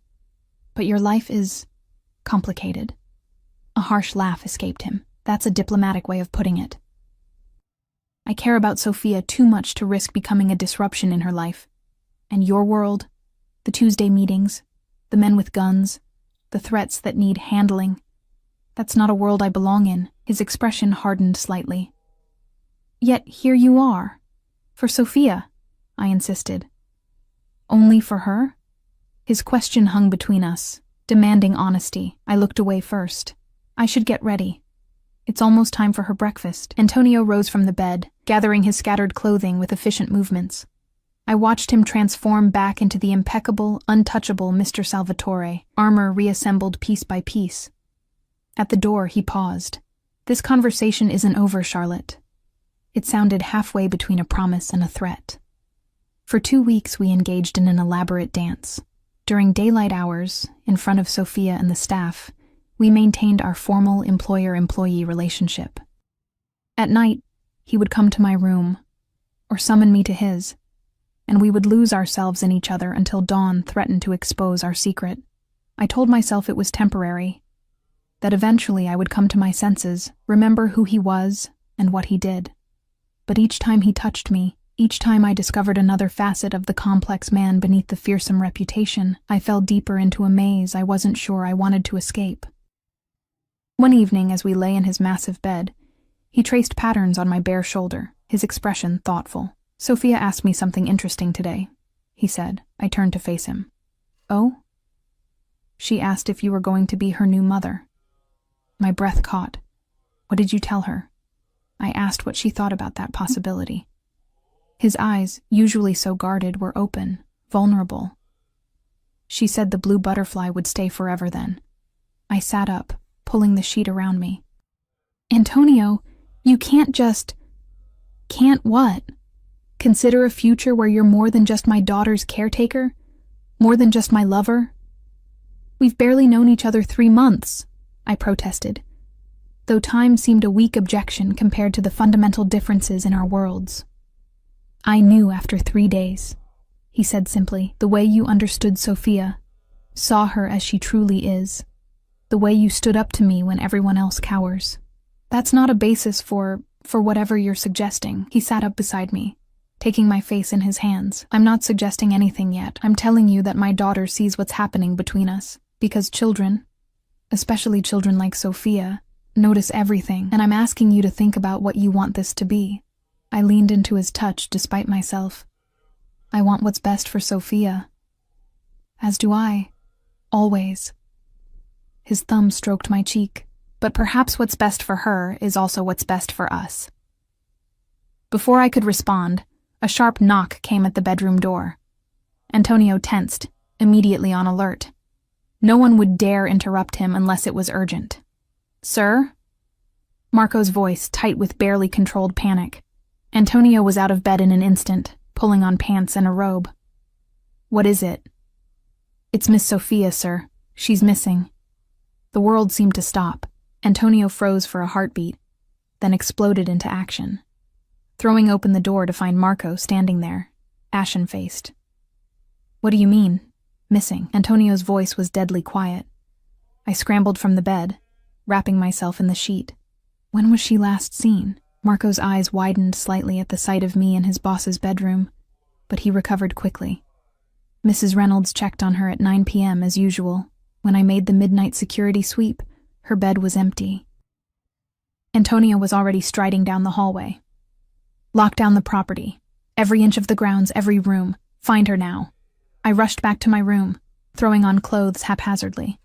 "But your life is complicated." A harsh laugh escaped him. "That's a diplomatic way of putting it. I care about Sophia too much to risk becoming a disruption in her life. And your world, the Tuesday meetings, the men with guns, the threats that need handling, that's not a world I belong in." His expression hardened slightly. "Yet here you are. For Sophia," I insisted. "Only for her?" His question hung between us, demanding honesty. I looked away first. "I should get ready. It's almost time for her breakfast." Antonio rose from the bed, gathering his scattered clothing with efficient movements. I watched him transform back into the impeccable, untouchable Mr. Salvatore, armor reassembled piece by piece. At the door, he paused. "This conversation isn't over, Charlotte." It sounded halfway between a promise and a threat. For 2 weeks, we engaged in an elaborate dance. During daylight hours, in front of Sophia and the staff, we maintained our formal employer-employee relationship. At night, he would come to my room, or summon me to his, and we would lose ourselves in each other until dawn threatened to expose our secret. I told myself it was temporary, that eventually I would come to my senses, remember who he was and what he did. But each time he touched me, each time I discovered another facet of the complex man beneath the fearsome reputation, I fell deeper into a maze I wasn't sure I wanted to escape. One evening, as we lay in his massive bed, he traced patterns on my bare shoulder, his expression thoughtful. "Sophia asked me something interesting today," he said. I turned to face him. "Oh?" "She asked if you were going to be her new mother." My breath caught. "What did you tell her?" I asked what she thought about that possibility. His eyes, usually so guarded, were open, vulnerable. "She said the blue butterfly would stay forever then." I sat up, pulling the sheet around me. "Antonio, you can't just—" "Can't what? Consider a future where you're more than just my daughter's caretaker? More than just my lover? We've barely known each other 3 months, I protested, though time seemed a weak objection compared to the fundamental differences in our worlds. "I knew after 3 days," he said simply, "the way you understood Sophia, saw her as she truly is. The way you stood up to me when everyone else cowers. That's not a basis for whatever you're suggesting. He sat up beside me, taking my face in his hands. I'm not suggesting anything yet. I'm telling you that my daughter sees what's happening between us. Because children, especially children like Sophia, notice everything. And I'm asking you to think about what you want this to be. I leaned into his touch despite myself. I want what's best for Sophia. As do I. Always. His thumb stroked my cheek. But perhaps what's best for her is also what's best for us. Before I could respond, a sharp knock came at the bedroom door. Antonio tensed, immediately on alert. No one would dare interrupt him unless it was urgent. "Sir?" Marco's voice tight with barely controlled panic. Antonio was out of bed in an instant, pulling on pants and a robe. "What is it?" "It's Miss Sophia, sir. She's missing." The world seemed to stop. Antonio froze for a heartbeat, then exploded into action, throwing open the door to find Marco standing there, ashen-faced. "What do you mean, missing?" Antonio's voice was deadly quiet. I scrambled from the bed, wrapping myself in the sheet. When was she last seen? Marco's eyes widened slightly at the sight of me in his boss's bedroom, but he recovered quickly. Mrs. Reynolds checked on her at 9 p.m. as usual. When I made the midnight security sweep, her bed was empty. Antonio was already striding down the hallway. "Lock down the property. Every inch of the grounds, every room. Find her now." I rushed back to my room, throwing on clothes haphazardly.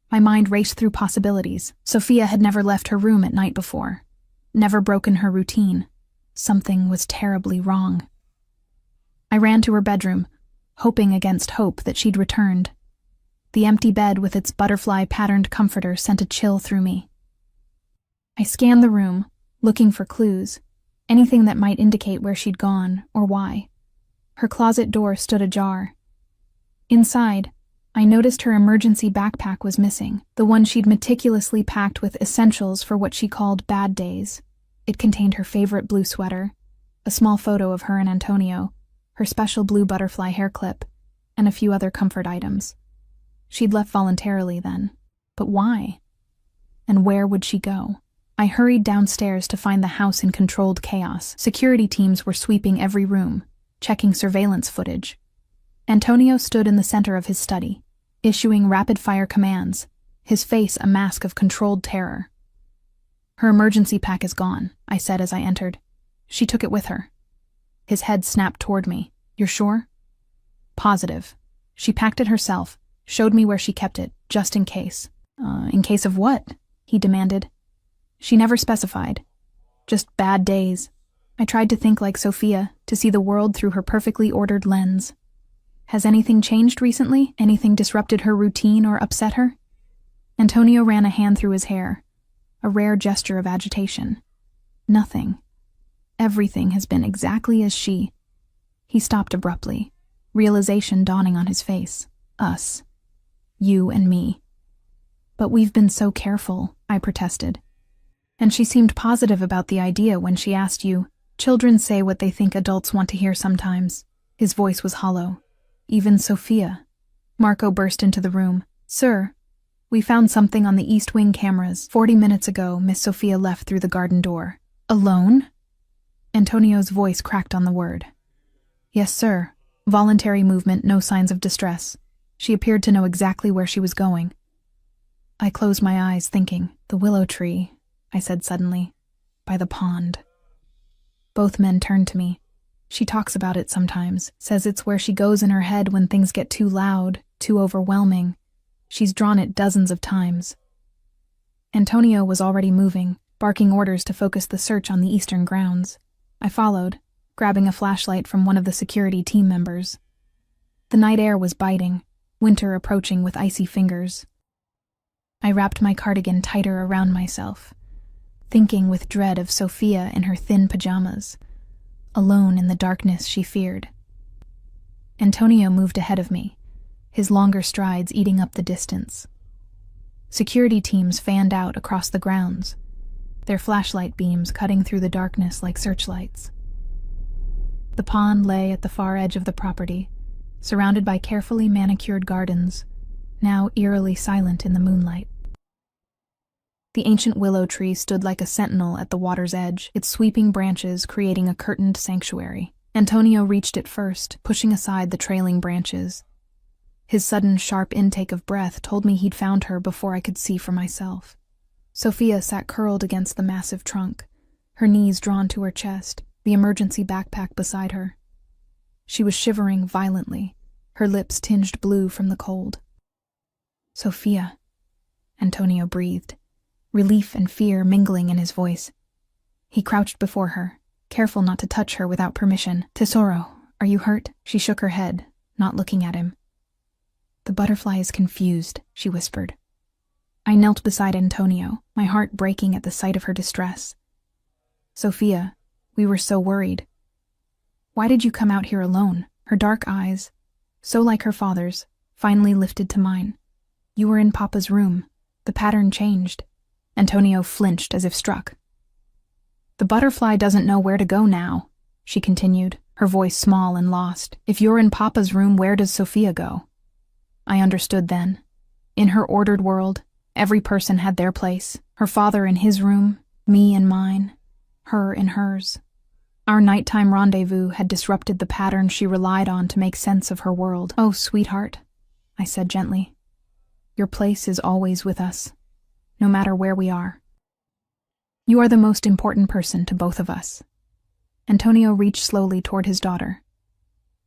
My mind raced through possibilities. Sophia had never left her room at night before, never broken her routine. Something was terribly wrong. I ran to her bedroom, hoping against hope that she'd returned. The empty bed with its butterfly-patterned comforter sent a chill through me. I scanned the room, looking for clues, anything that might indicate where she'd gone or why. Her closet door stood ajar. Inside, I noticed her emergency backpack was missing, the one she'd meticulously packed with essentials for what she called bad days. It contained her favorite blue sweater, a small photo of her and Antonio, her special blue butterfly hair clip, and a few other comfort items. She'd left voluntarily then. But why? And where would she go? I hurried downstairs to find the house in controlled chaos. Security teams were sweeping every room, checking surveillance footage. Antonio stood in the center of his study, issuing rapid-fire commands, his face a mask of controlled terror. "Her emergency pack is gone," I said as I entered. "She took it with her." His head snapped toward me. "You're sure?" "Positive. She packed it herself. Showed me where she kept it, just in case." In case of what?" he demanded. "She never specified. Just bad days." I tried to think like Sophia, to see the world through her perfectly ordered lens. "Has anything changed recently? Anything disrupted her routine or upset her?" Antonio ran a hand through his hair, a rare gesture of agitation. "Nothing. Everything has been exactly as she..." He stopped abruptly, realization dawning on his face. "Us. You and me." "But we've been so careful," I protested. "And she seemed positive about the idea when she asked you. Children say what they think adults want to hear sometimes." His voice was hollow. "Even Sophia." Marco burst into the room. "Sir, we found something on the East Wing cameras. 40 minutes ago, Miss Sophia left through the garden door." "Alone?" Antonio's voice cracked on the word. "Yes, sir. Voluntary movement, no signs of distress. She appeared to know exactly where she was going." I closed my eyes, thinking. "The willow tree," I said suddenly. "By the pond." Both men turned to me. "She talks about it sometimes, says it's where she goes in her head when things get too loud, too overwhelming. She's drawn it dozens of times." Antonio was already moving, barking orders to focus the search on the eastern grounds. I followed, grabbing a flashlight from one of the security team members. The night air was biting, winter approaching with icy fingers. I wrapped my cardigan tighter around myself, thinking with dread of Sophia in her thin pajamas, alone in the darkness she feared. Antonio moved ahead of me, his longer strides eating up the distance. Security teams fanned out across the grounds, their flashlight beams cutting through the darkness like searchlights. The pond lay at the far edge of the property, surrounded by carefully manicured gardens, now eerily silent in the moonlight. The ancient willow tree stood like a sentinel at the water's edge, its sweeping branches creating a curtained sanctuary. Antonio reached it first, pushing aside the trailing branches. His sudden, sharp intake of breath told me he'd found her before I could see for myself. Sophia sat curled against the massive trunk, her knees drawn to her chest, the emergency backpack beside her. She was shivering violently, her lips tinged blue from the cold. "Sophia," Antonio breathed, relief and fear mingling in his voice. He crouched before her, careful not to touch her without permission. "Tesoro, are you hurt?" She shook her head, not looking at him. "The butterfly is confused," she whispered. I knelt beside Antonio, my heart breaking at the sight of her distress. "Sophia, we were so worried. Why did you come out here alone?" Her dark eyes, so like her father's, finally lifted to mine. "You were in Papa's room. The pattern changed." Antonio flinched as if struck. "The butterfly doesn't know where to go now," she continued, her voice small and lost. "If you're in Papa's room, where does Sophia go?" I understood then. In her ordered world, every person had their place. Her father in his room, me in mine, her in hers. Our nighttime rendezvous had disrupted the pattern she relied on to make sense of her world. "Oh, sweetheart," I said gently. "Your place is always with us, no matter where we are. You are the most important person to both of us." Antonio reached slowly toward his daughter.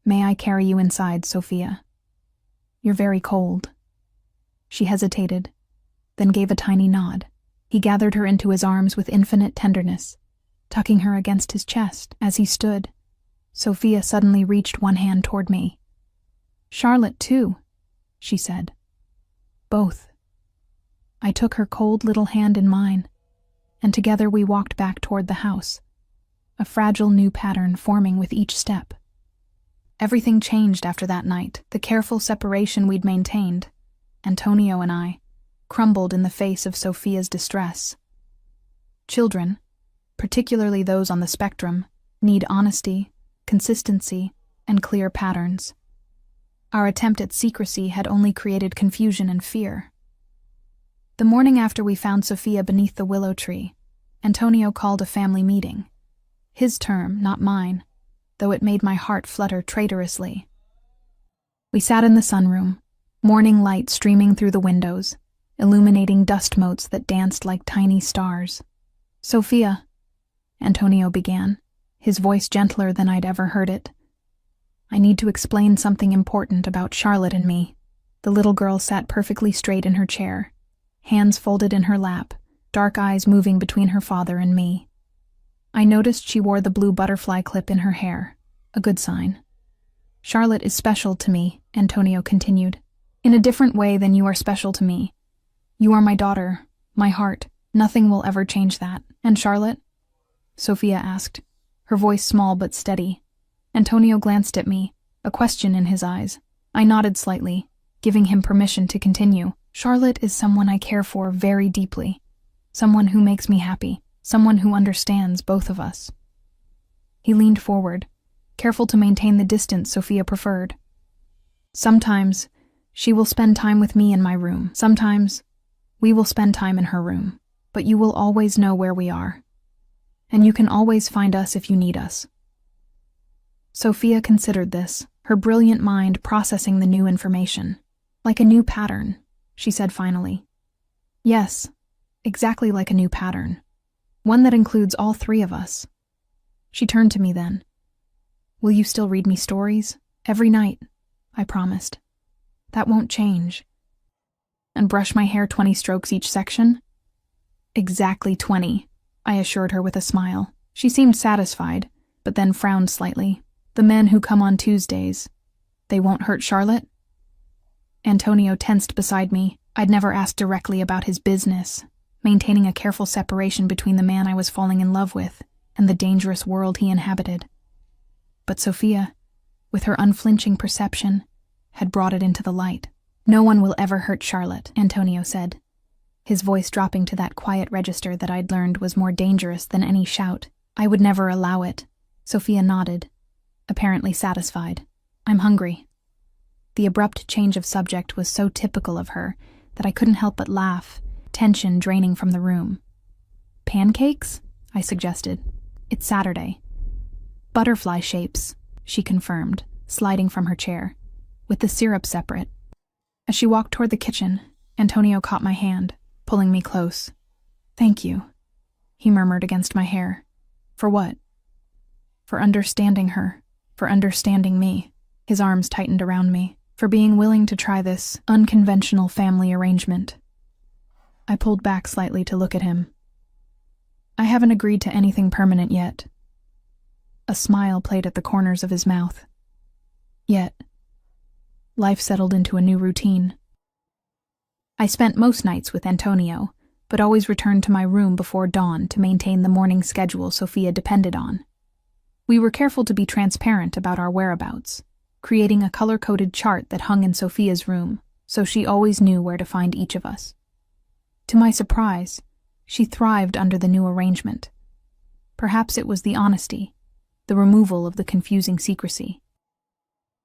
"May I carry you inside, Sophia? You're very cold." She hesitated, then gave a tiny nod. He gathered her into his arms with infinite tenderness, tucking her against his chest. As he stood, Sophia suddenly reached one hand toward me. "Charlotte, too," she said. "Both." I took her cold little hand in mine, and together we walked back toward the house, a fragile new pattern forming with each step. Everything changed after that night. The careful separation we'd maintained, Antonio and I, crumbled in the face of Sophia's distress. Children, particularly those on the spectrum, need honesty, consistency, and clear patterns. Our attempt at secrecy had only created confusion and fear. The morning after we found Sophia beneath the willow tree, Antonio called a family meeting. His term, not mine, though it made my heart flutter traitorously. We sat in the sunroom, morning light streaming through the windows, illuminating dust motes that danced like tiny stars. "Sophia," Antonio began, his voice gentler than I'd ever heard it. "I need to explain something important about Charlotte and me." The little girl sat perfectly straight in her chair, hands folded in her lap, dark eyes moving between her father and me. I noticed she wore the blue butterfly clip in her hair, a good sign. "Charlotte is special to me," Antonio continued, "in a different way than you are special to me. You are my daughter, my heart. Nothing will ever change that." "And Charlotte?" Sophia asked, her voice small but steady. Antonio glanced at me, a question in his eyes. I nodded slightly, giving him permission to continue. "Charlotte is someone I care for very deeply, someone who makes me happy, someone who understands both of us." He leaned forward, careful to maintain the distance Sophia preferred. "Sometimes she will spend time with me in my room. Sometimes we will spend time in her room, but you will always know where we are. And you can always find us if you need us." Sophia considered this, her brilliant mind processing the new information. "Like a new pattern," she said finally. "Yes, exactly like a new pattern. One that includes all three of us." She turned to me then. "Will you still read me stories? Every night," I promised. "That won't change." "And brush my hair 20 strokes each section?" "Exactly 20, I assured her with a smile. She seemed satisfied, but then frowned slightly. "The men who come on Tuesdays, they won't hurt Charlotte?" Antonio tensed beside me. I'd never asked directly about his business, maintaining a careful separation between the man I was falling in love with and the dangerous world he inhabited. But Sophia, with her unflinching perception, had brought it into the light. "No one will ever hurt Charlotte," Antonio said, his voice dropping to that quiet register that I'd learned was more dangerous than any shout. "I would never allow it." Sophia nodded, apparently satisfied. "I'm hungry." The abrupt change of subject was so typical of her that I couldn't help but laugh, tension draining from the room. "Pancakes?" I suggested. "It's Saturday." "Butterfly shapes," she confirmed, sliding from her chair, "with the syrup separate." As she walked toward the kitchen, Antonio caught my hand, pulling me close. "Thank you," he murmured against my hair. "For what?" "For understanding her, for understanding me." His arms tightened around me, "for being willing to try this unconventional family arrangement." I pulled back slightly to look at him. "I haven't agreed to anything permanent yet." A smile played at the corners of his mouth. "Yet." Life settled into a new routine. I spent most nights with Antonio, but always returned to my room before dawn to maintain the morning schedule Sophia depended on. We were careful to be transparent about our whereabouts, creating a color-coded chart that hung in Sophia's room, so she always knew where to find each of us. To my surprise, she thrived under the new arrangement. Perhaps it was the honesty, the removal of the confusing secrecy.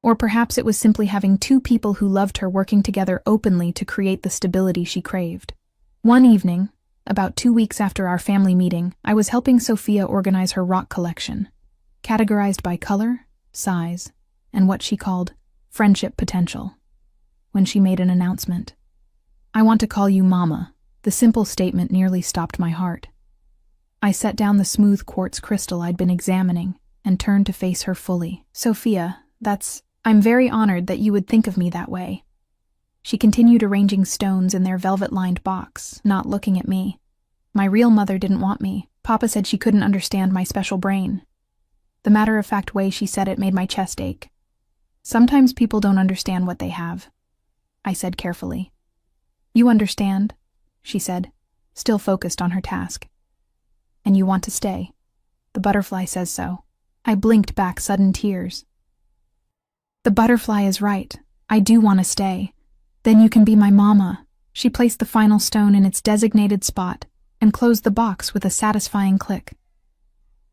Or perhaps it was simply having two people who loved her working together openly to create the stability she craved. One evening, about 2 weeks after our family meeting, I was helping Sophia organize her rock collection, categorized by color, size, and what she called friendship potential, when she made an announcement. "I want to call you Mama." The simple statement nearly stopped my heart. I set down the smooth quartz crystal I'd been examining and turned to face her fully. "Sophia, I'm very honored that you would think of me that way." She continued arranging stones in their velvet-lined box, not looking at me. "My real mother didn't want me. Papa said she couldn't understand my special brain." The matter-of-fact way she said it made my chest ache. "Sometimes people don't understand what they have," I said carefully. "You understand," she said, still focused on her task. "And you want to stay. The butterfly says so." I blinked back sudden tears. "The butterfly is right. I do want to stay. Then you can be my mama." She placed the final stone in its designated spot and closed the box with a satisfying click.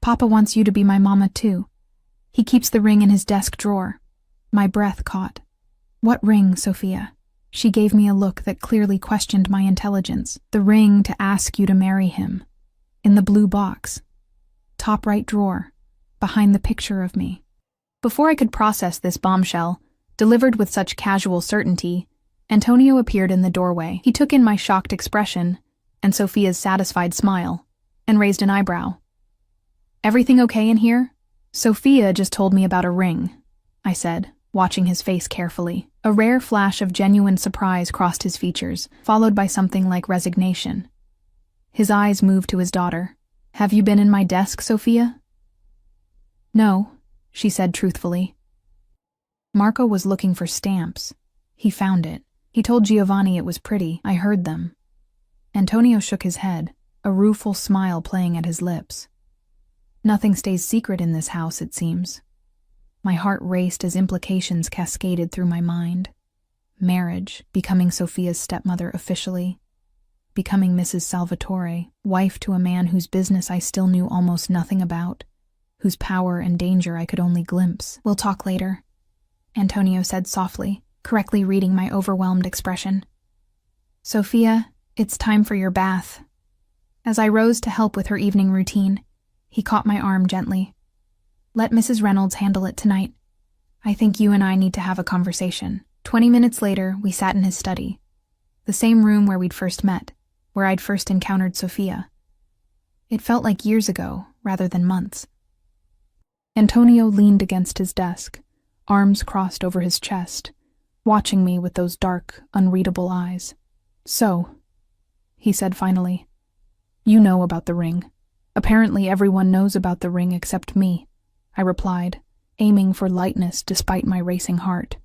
"Papa wants you to be my mama too. He keeps the ring in his desk drawer." My breath caught. "What ring, Sophia?" She gave me a look that clearly questioned my intelligence. "The ring to ask you to marry him. In the blue box. Top right drawer. Behind the picture of me." Before I could process this bombshell, delivered with such casual certainty, Antonio appeared in the doorway. He took in my shocked expression and Sophia's satisfied smile, and raised an eyebrow. "Everything okay in here?" "Sophia just told me about a ring," I said, watching his face carefully. A rare flash of genuine surprise crossed his features, followed by something like resignation. His eyes moved to his daughter. "Have you been in my desk, Sophia?" "No," she said truthfully. "Marco was looking for stamps. He found it. He told Giovanni it was pretty. I heard them." Antonio shook his head, a rueful smile playing at his lips. "Nothing stays secret in this house, it seems." My heart raced as implications cascaded through my mind. Marriage, becoming Sophia's stepmother officially, becoming Mrs. Salvatore, wife to a man whose business I still knew almost nothing about, whose power and danger I could only glimpse. "We'll talk later," Antonio said softly, correctly reading my overwhelmed expression. "Sophia, it's time for your bath." As I rose to help with her evening routine, he caught my arm gently. "Let Mrs. Reynolds handle it tonight. I think you and I need to have a conversation." 20 minutes later, we sat in his study, the same room where we'd first met, where I'd first encountered Sophia. It felt like years ago, rather than months. Antonio leaned against his desk, arms crossed over his chest, watching me with those dark, unreadable eyes. "So," he said finally, "you know about the ring. Apparently everyone knows about the ring except me," I replied, aiming for lightness despite my racing heart.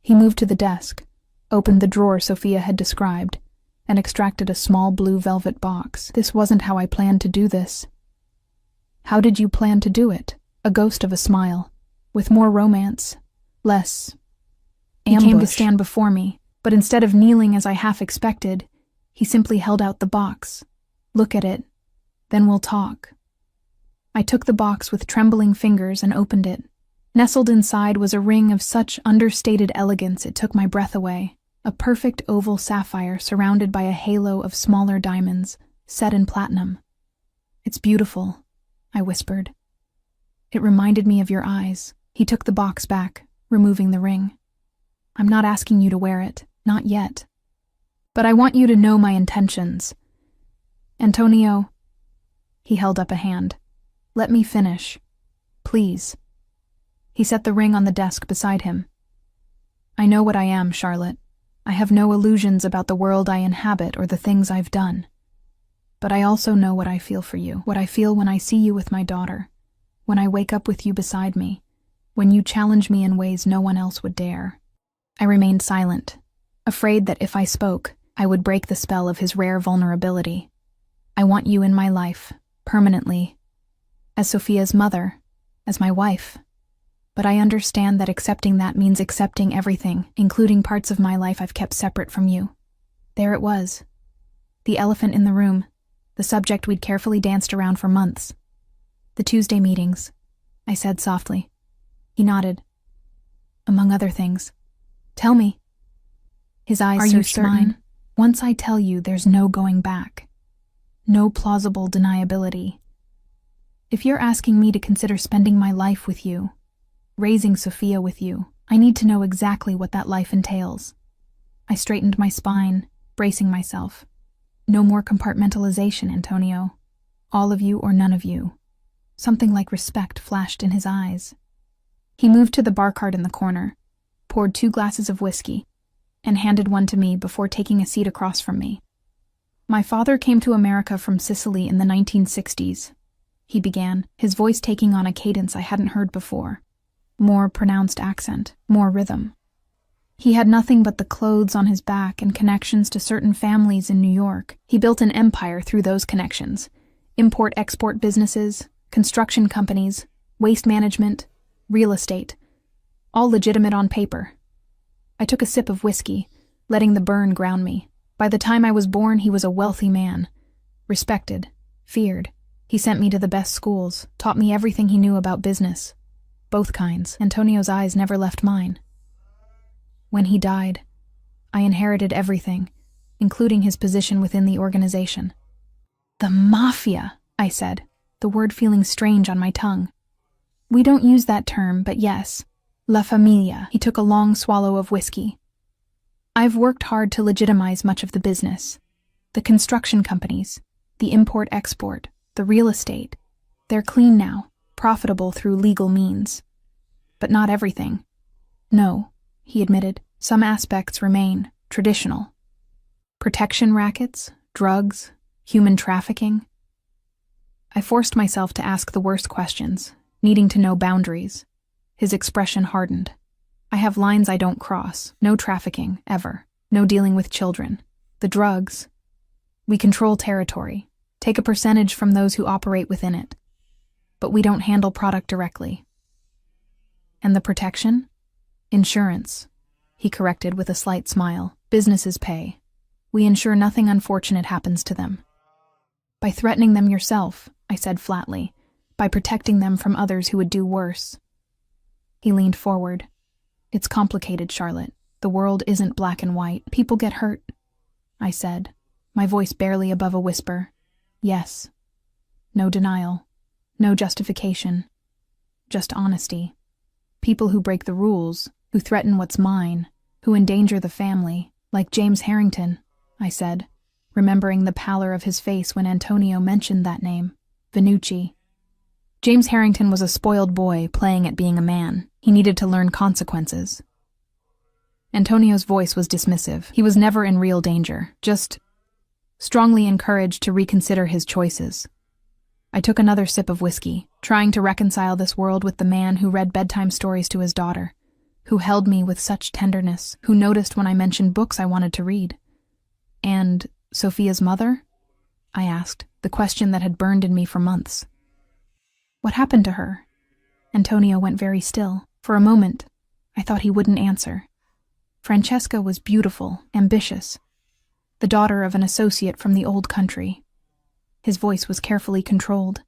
He moved to the desk, opened the drawer Sophia had described, and extracted a small blue velvet box. "This wasn't how I planned to do this." "How did you plan to do it?" A ghost of a smile, with more romance, less ambush. He came to stand before me, but instead of kneeling as I half expected, he simply held out the box. "Look at it, then we'll talk." I took the box with trembling fingers and opened it. Nestled inside was a ring of such understated elegance it took my breath away, a perfect oval sapphire surrounded by a halo of smaller diamonds, set in platinum. "It's beautiful," I whispered. "It reminded me of your eyes." He took the box back, removing the ring. "I'm not asking you to wear it, not yet. But I want you to know my intentions. Antonio," he held up a hand, "let me finish. Please." He set the ring on the desk beside him. "I know what I am, Charlotte. I have no illusions about the world I inhabit or the things I've done. But I also know what I feel for you, what I feel when I see you with my daughter, when I wake up with you beside me, when you challenge me in ways no one else would dare." I remained silent, afraid that if I spoke, I would break the spell of his rare vulnerability. "I want you in my life, permanently, as Sophia's mother, as my wife. But I understand that accepting that means accepting everything, including parts of my life I've kept separate from you." There it was. The elephant in the room, the subject we'd carefully danced around for months. "The Tuesday meetings," I said softly. He nodded. "Among other things." "Tell me." His eyes searched mine. Are you certain? "Once I tell you, there's no going back. No plausible deniability. If you're asking me to consider spending my life with you, raising Sophia with you, I need to know exactly what that life entails." I straightened my spine, bracing myself. "No more compartmentalization, Antonio. All of you or none of you." Something like respect flashed in his eyes. He moved to the bar cart in the corner, poured 2 glasses of whiskey, and handed one to me before taking a seat across from me. "My father came to America from Sicily in the 1960s, he began, his voice taking on a cadence I hadn't heard before. More pronounced accent, more rhythm. He had nothing but the clothes on his back and connections to certain families in New York. He built an empire through those connections. Import-export businesses, construction companies, waste management, real estate. All legitimate on paper." I took a sip of whiskey, letting the burn ground me. By the time I was born, he was a wealthy man. Respected, feared. He sent me to the best schools, taught me everything he knew about business. Both kinds. Antonio's eyes never left mine. When he died, I inherited everything, including his position within the organization. "The Mafia," I said, the word feeling strange on my tongue. "We don't use that term, but yes. La Familia." He took a long swallow of whiskey. "I've worked hard to legitimize much of the business. The construction companies, the import-export, the real estate. They're clean now, profitable through legal means. But not everything. No," he admitted, "some aspects remain traditional. Protection rackets, drugs, human trafficking." I forced myself to ask the worst questions, needing to know boundaries. His expression hardened. "I have lines I don't cross. No trafficking, ever. No dealing with children. The drugs. We control territory, take a percentage from those who operate within it. But we don't handle product directly." "And the protection?" "Insurance," he corrected with a slight smile. "Businesses pay. We ensure nothing unfortunate happens to them." "By threatening them yourself," I said flatly. "By protecting them from others who would do worse." He leaned forward. "It's complicated, Charlotte. The world isn't black and white. People get hurt," I said, my voice barely above a whisper. "Yes." No denial. No justification. Just honesty. People who break the rules, who threaten what's mine, who endanger the family, like James Harrington, I said, remembering the pallor of his face when Antonio mentioned that name, Venucci. James Harrington was a spoiled boy playing at being a man. He needed to learn consequences. Antonio's voice was dismissive. He was never in real danger, just strongly encouraged to reconsider his choices. I took another sip of whiskey, trying to reconcile this world with the man who read bedtime stories to his daughter, who held me with such tenderness, who noticed when I mentioned books I wanted to read. "And Sophia's mother?" I asked, the question that had burned in me for months. "What happened to her?" Antonio went very still. For a moment, I thought he wouldn't answer. Francesca was beautiful, ambitious, the daughter of an associate from the old country. His voice was carefully controlled.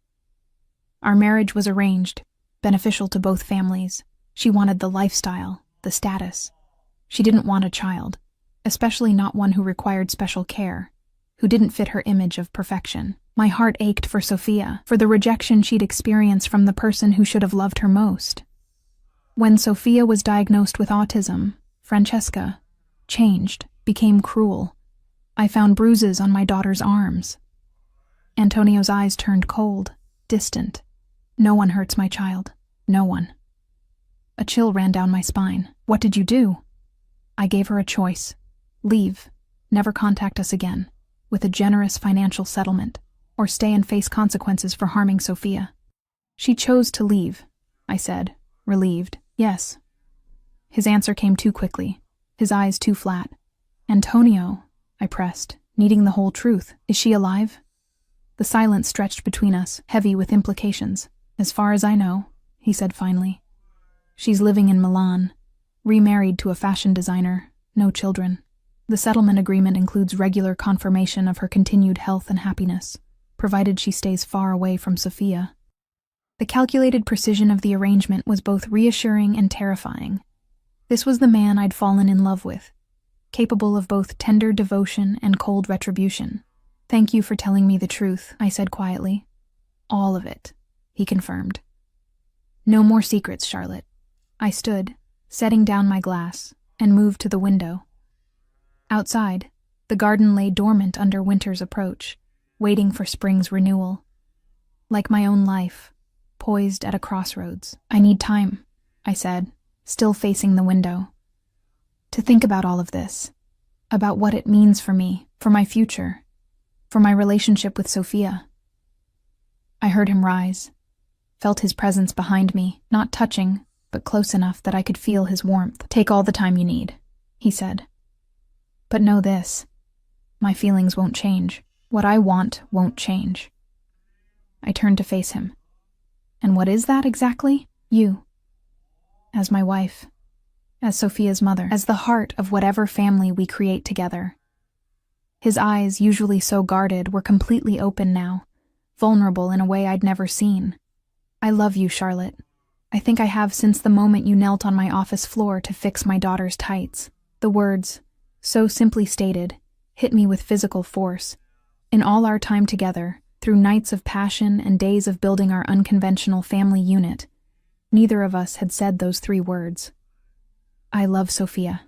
Our marriage was arranged, beneficial to both families. She wanted the lifestyle, the status. She didn't want a child, especially not one who required special care, who didn't fit her image of perfection. My heart ached for Sophia, for the rejection she'd experienced from the person who should have loved her most. When Sophia was diagnosed with autism, Francesca changed, became cruel. I found bruises on my daughter's arms. Antonio's eyes turned cold, distant. No one hurts my child. No one. A chill ran down my spine. What did you do? I gave her a choice. Leave. Never contact us again. With a generous financial settlement. Or stay and face consequences for harming Sophia. She chose to leave, I said, relieved. Yes. His answer came too quickly, his eyes too flat. Antonio, I pressed, needing the whole truth. Is she alive? The silence stretched between us, heavy with implications. As far as I know, he said finally. She's living in Milan, remarried to a fashion designer, no children. The settlement agreement includes regular confirmation of her continued health and happiness, provided she stays far away from Sophia. The calculated precision of the arrangement was both reassuring and terrifying. This was the man I'd fallen in love with, capable of both tender devotion and cold retribution. Thank you for telling me the truth, I said quietly. All of it, he confirmed. No more secrets, Charlotte. I stood, setting down my glass, and moved to the window. Outside, the garden lay dormant under winter's approach, waiting for spring's renewal. Like my own life, poised at a crossroads. I need time, I said, still facing the window. To think about all of this, about what it means for me, for my future, for my relationship with Sophia. I heard him rise, felt his presence behind me, not touching, but close enough that I could feel his warmth. Take all the time you need, he said. But know this, my feelings won't change. What I want won't change. I turned to face him. And what is that exactly? You. As my wife. As Sophia's mother. As the heart of whatever family we create together. His eyes, usually so guarded, were completely open now, vulnerable in a way I'd never seen. I love you, Charlotte. I think I have since the moment you knelt on my office floor to fix my daughter's tights. The words, so simply stated, hit me with physical force. In all our time together, through nights of passion and days of building our unconventional family unit, neither of us had said those 3 words. I love Sophia,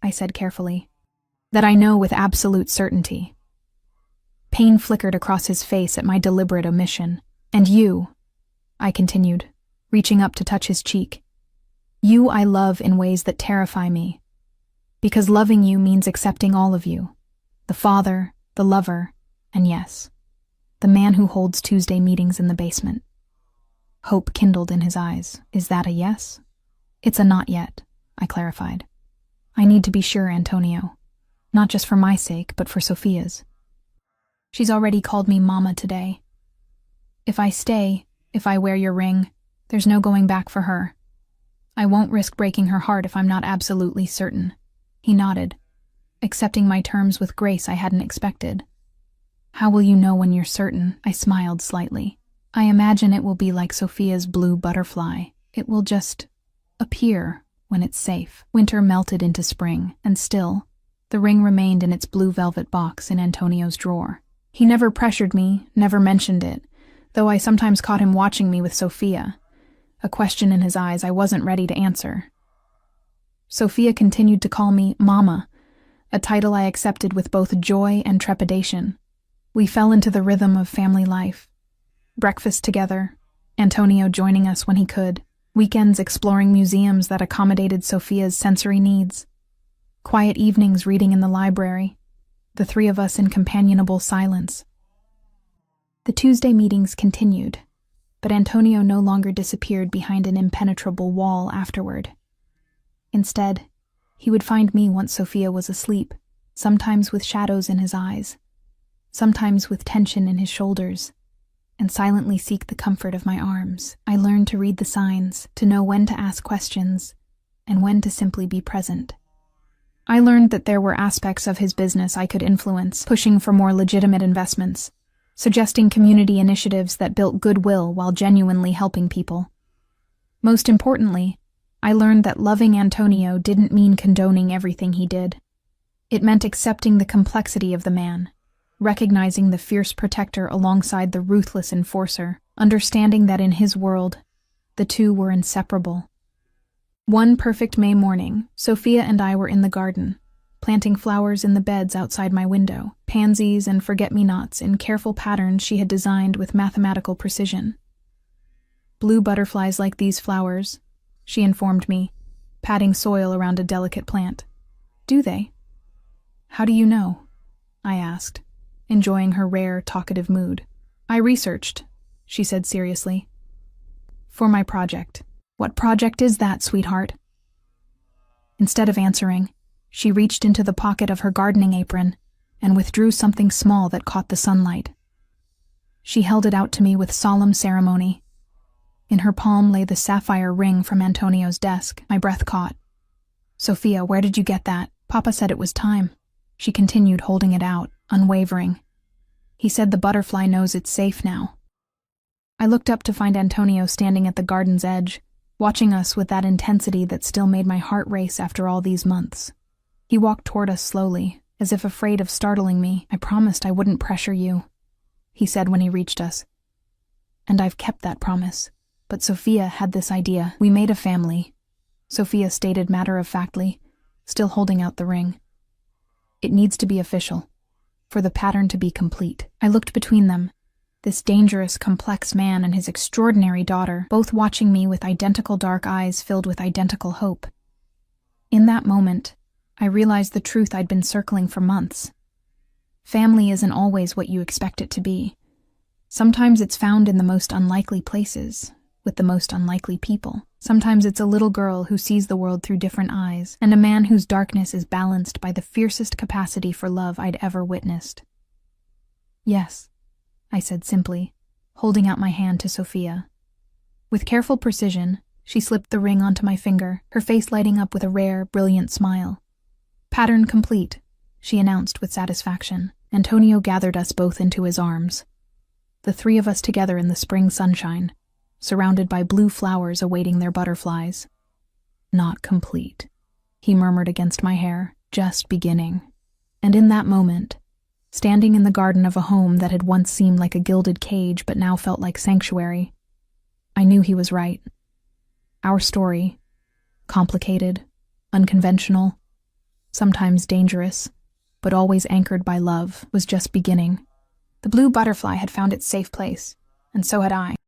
I said carefully. That I know with absolute certainty. Pain flickered across his face at my deliberate omission. And you, I continued, reaching up to touch his cheek. You I love in ways that terrify me. Because loving you means accepting all of you. The father, the lover, and yes, the man who holds Tuesday meetings in the basement. Hope kindled in his eyes. Is that a yes? It's a not yet, I clarified. I need to be sure, Antonio. Not just for my sake, but for Sophia's. She's already called me Mama today. If I stay, if I wear your ring, there's no going back for her. I won't risk breaking her heart if I'm not absolutely certain. He nodded, accepting my terms with grace I hadn't expected. How will you know when you're certain? I smiled slightly. I imagine it will be like Sophia's blue butterfly. It will just appear when it's safe. Winter melted into spring, and still, the ring remained in its blue velvet box in Antonio's drawer. He never pressured me, never mentioned it, though I sometimes caught him watching me with Sophia, a question in his eyes I wasn't ready to answer. Sophia continued to call me Mama, a title I accepted with both joy and trepidation. We fell into the rhythm of family life. Breakfast together, Antonio joining us when he could, weekends exploring museums that accommodated Sophia's sensory needs, quiet evenings reading in the library, the 3 of us in companionable silence. The Tuesday meetings continued, but Antonio no longer disappeared behind an impenetrable wall afterward. Instead, he would find me once Sophia was asleep, sometimes with shadows in his eyes, sometimes with tension in his shoulders, and silently seek the comfort of my arms. I learned to read the signs, to know when to ask questions, and when to simply be present. I learned that there were aspects of his business I could influence, pushing for more legitimate investments, suggesting community initiatives that built goodwill while genuinely helping people. Most importantly, I learned that loving Antonio didn't mean condoning everything he did. It meant accepting the complexity of the man, recognizing the fierce protector alongside the ruthless enforcer, understanding that in his world, the two were inseparable. One perfect May morning, Sophia and I were in the garden, planting flowers in the beds outside my window, pansies and forget-me-nots in careful patterns she had designed with mathematical precision. Blue butterflies like these flowers, she informed me, patting soil around a delicate plant. Do they? How do you know? I asked, enjoying her rare, talkative mood. I researched, she said seriously. For my project. What project is that, sweetheart? Instead of answering, she reached into the pocket of her gardening apron and withdrew something small that caught the sunlight. She held it out to me with solemn ceremony. In her palm lay the sapphire ring from Antonio's desk. My breath caught. Sophia, where did you get that? Papa said it was time. She continued, holding it out, unwavering. He said the butterfly knows it's safe now. I looked up to find Antonio standing at the garden's edge, watching us with that intensity that still made my heart race after all these months. He walked toward us slowly, as if afraid of startling me. I promised I wouldn't pressure you, he said when he reached us. And I've kept that promise. But Sophia had this idea. We made a family, Sophia stated matter-of-factly, still holding out the ring. It needs to be official, for the pattern to be complete. I looked between them, this dangerous, complex man and his extraordinary daughter, both watching me with identical dark eyes filled with identical hope. In that moment, I realized the truth I'd been circling for months. Family isn't always what you expect it to be. Sometimes it's found in the most unlikely places, with the most unlikely people. Sometimes it's a little girl who sees the world through different eyes, and a man whose darkness is balanced by the fiercest capacity for love I'd ever witnessed. Yes, I said simply, holding out my hand to Sophia. With careful precision, she slipped the ring onto my finger, her face lighting up with a rare, brilliant smile. Pattern complete, she announced with satisfaction. Antonio gathered us both into his arms. The three of us together in the spring sunshine, surrounded by blue flowers awaiting their butterflies. Not complete, he murmured against my hair, just beginning. And in that moment, standing in the garden of a home that had once seemed like a gilded cage but now felt like sanctuary, I knew he was right. Our story, complicated, unconventional, sometimes dangerous, but always anchored by love, was just beginning. The blue butterfly had found its safe place, and so had I.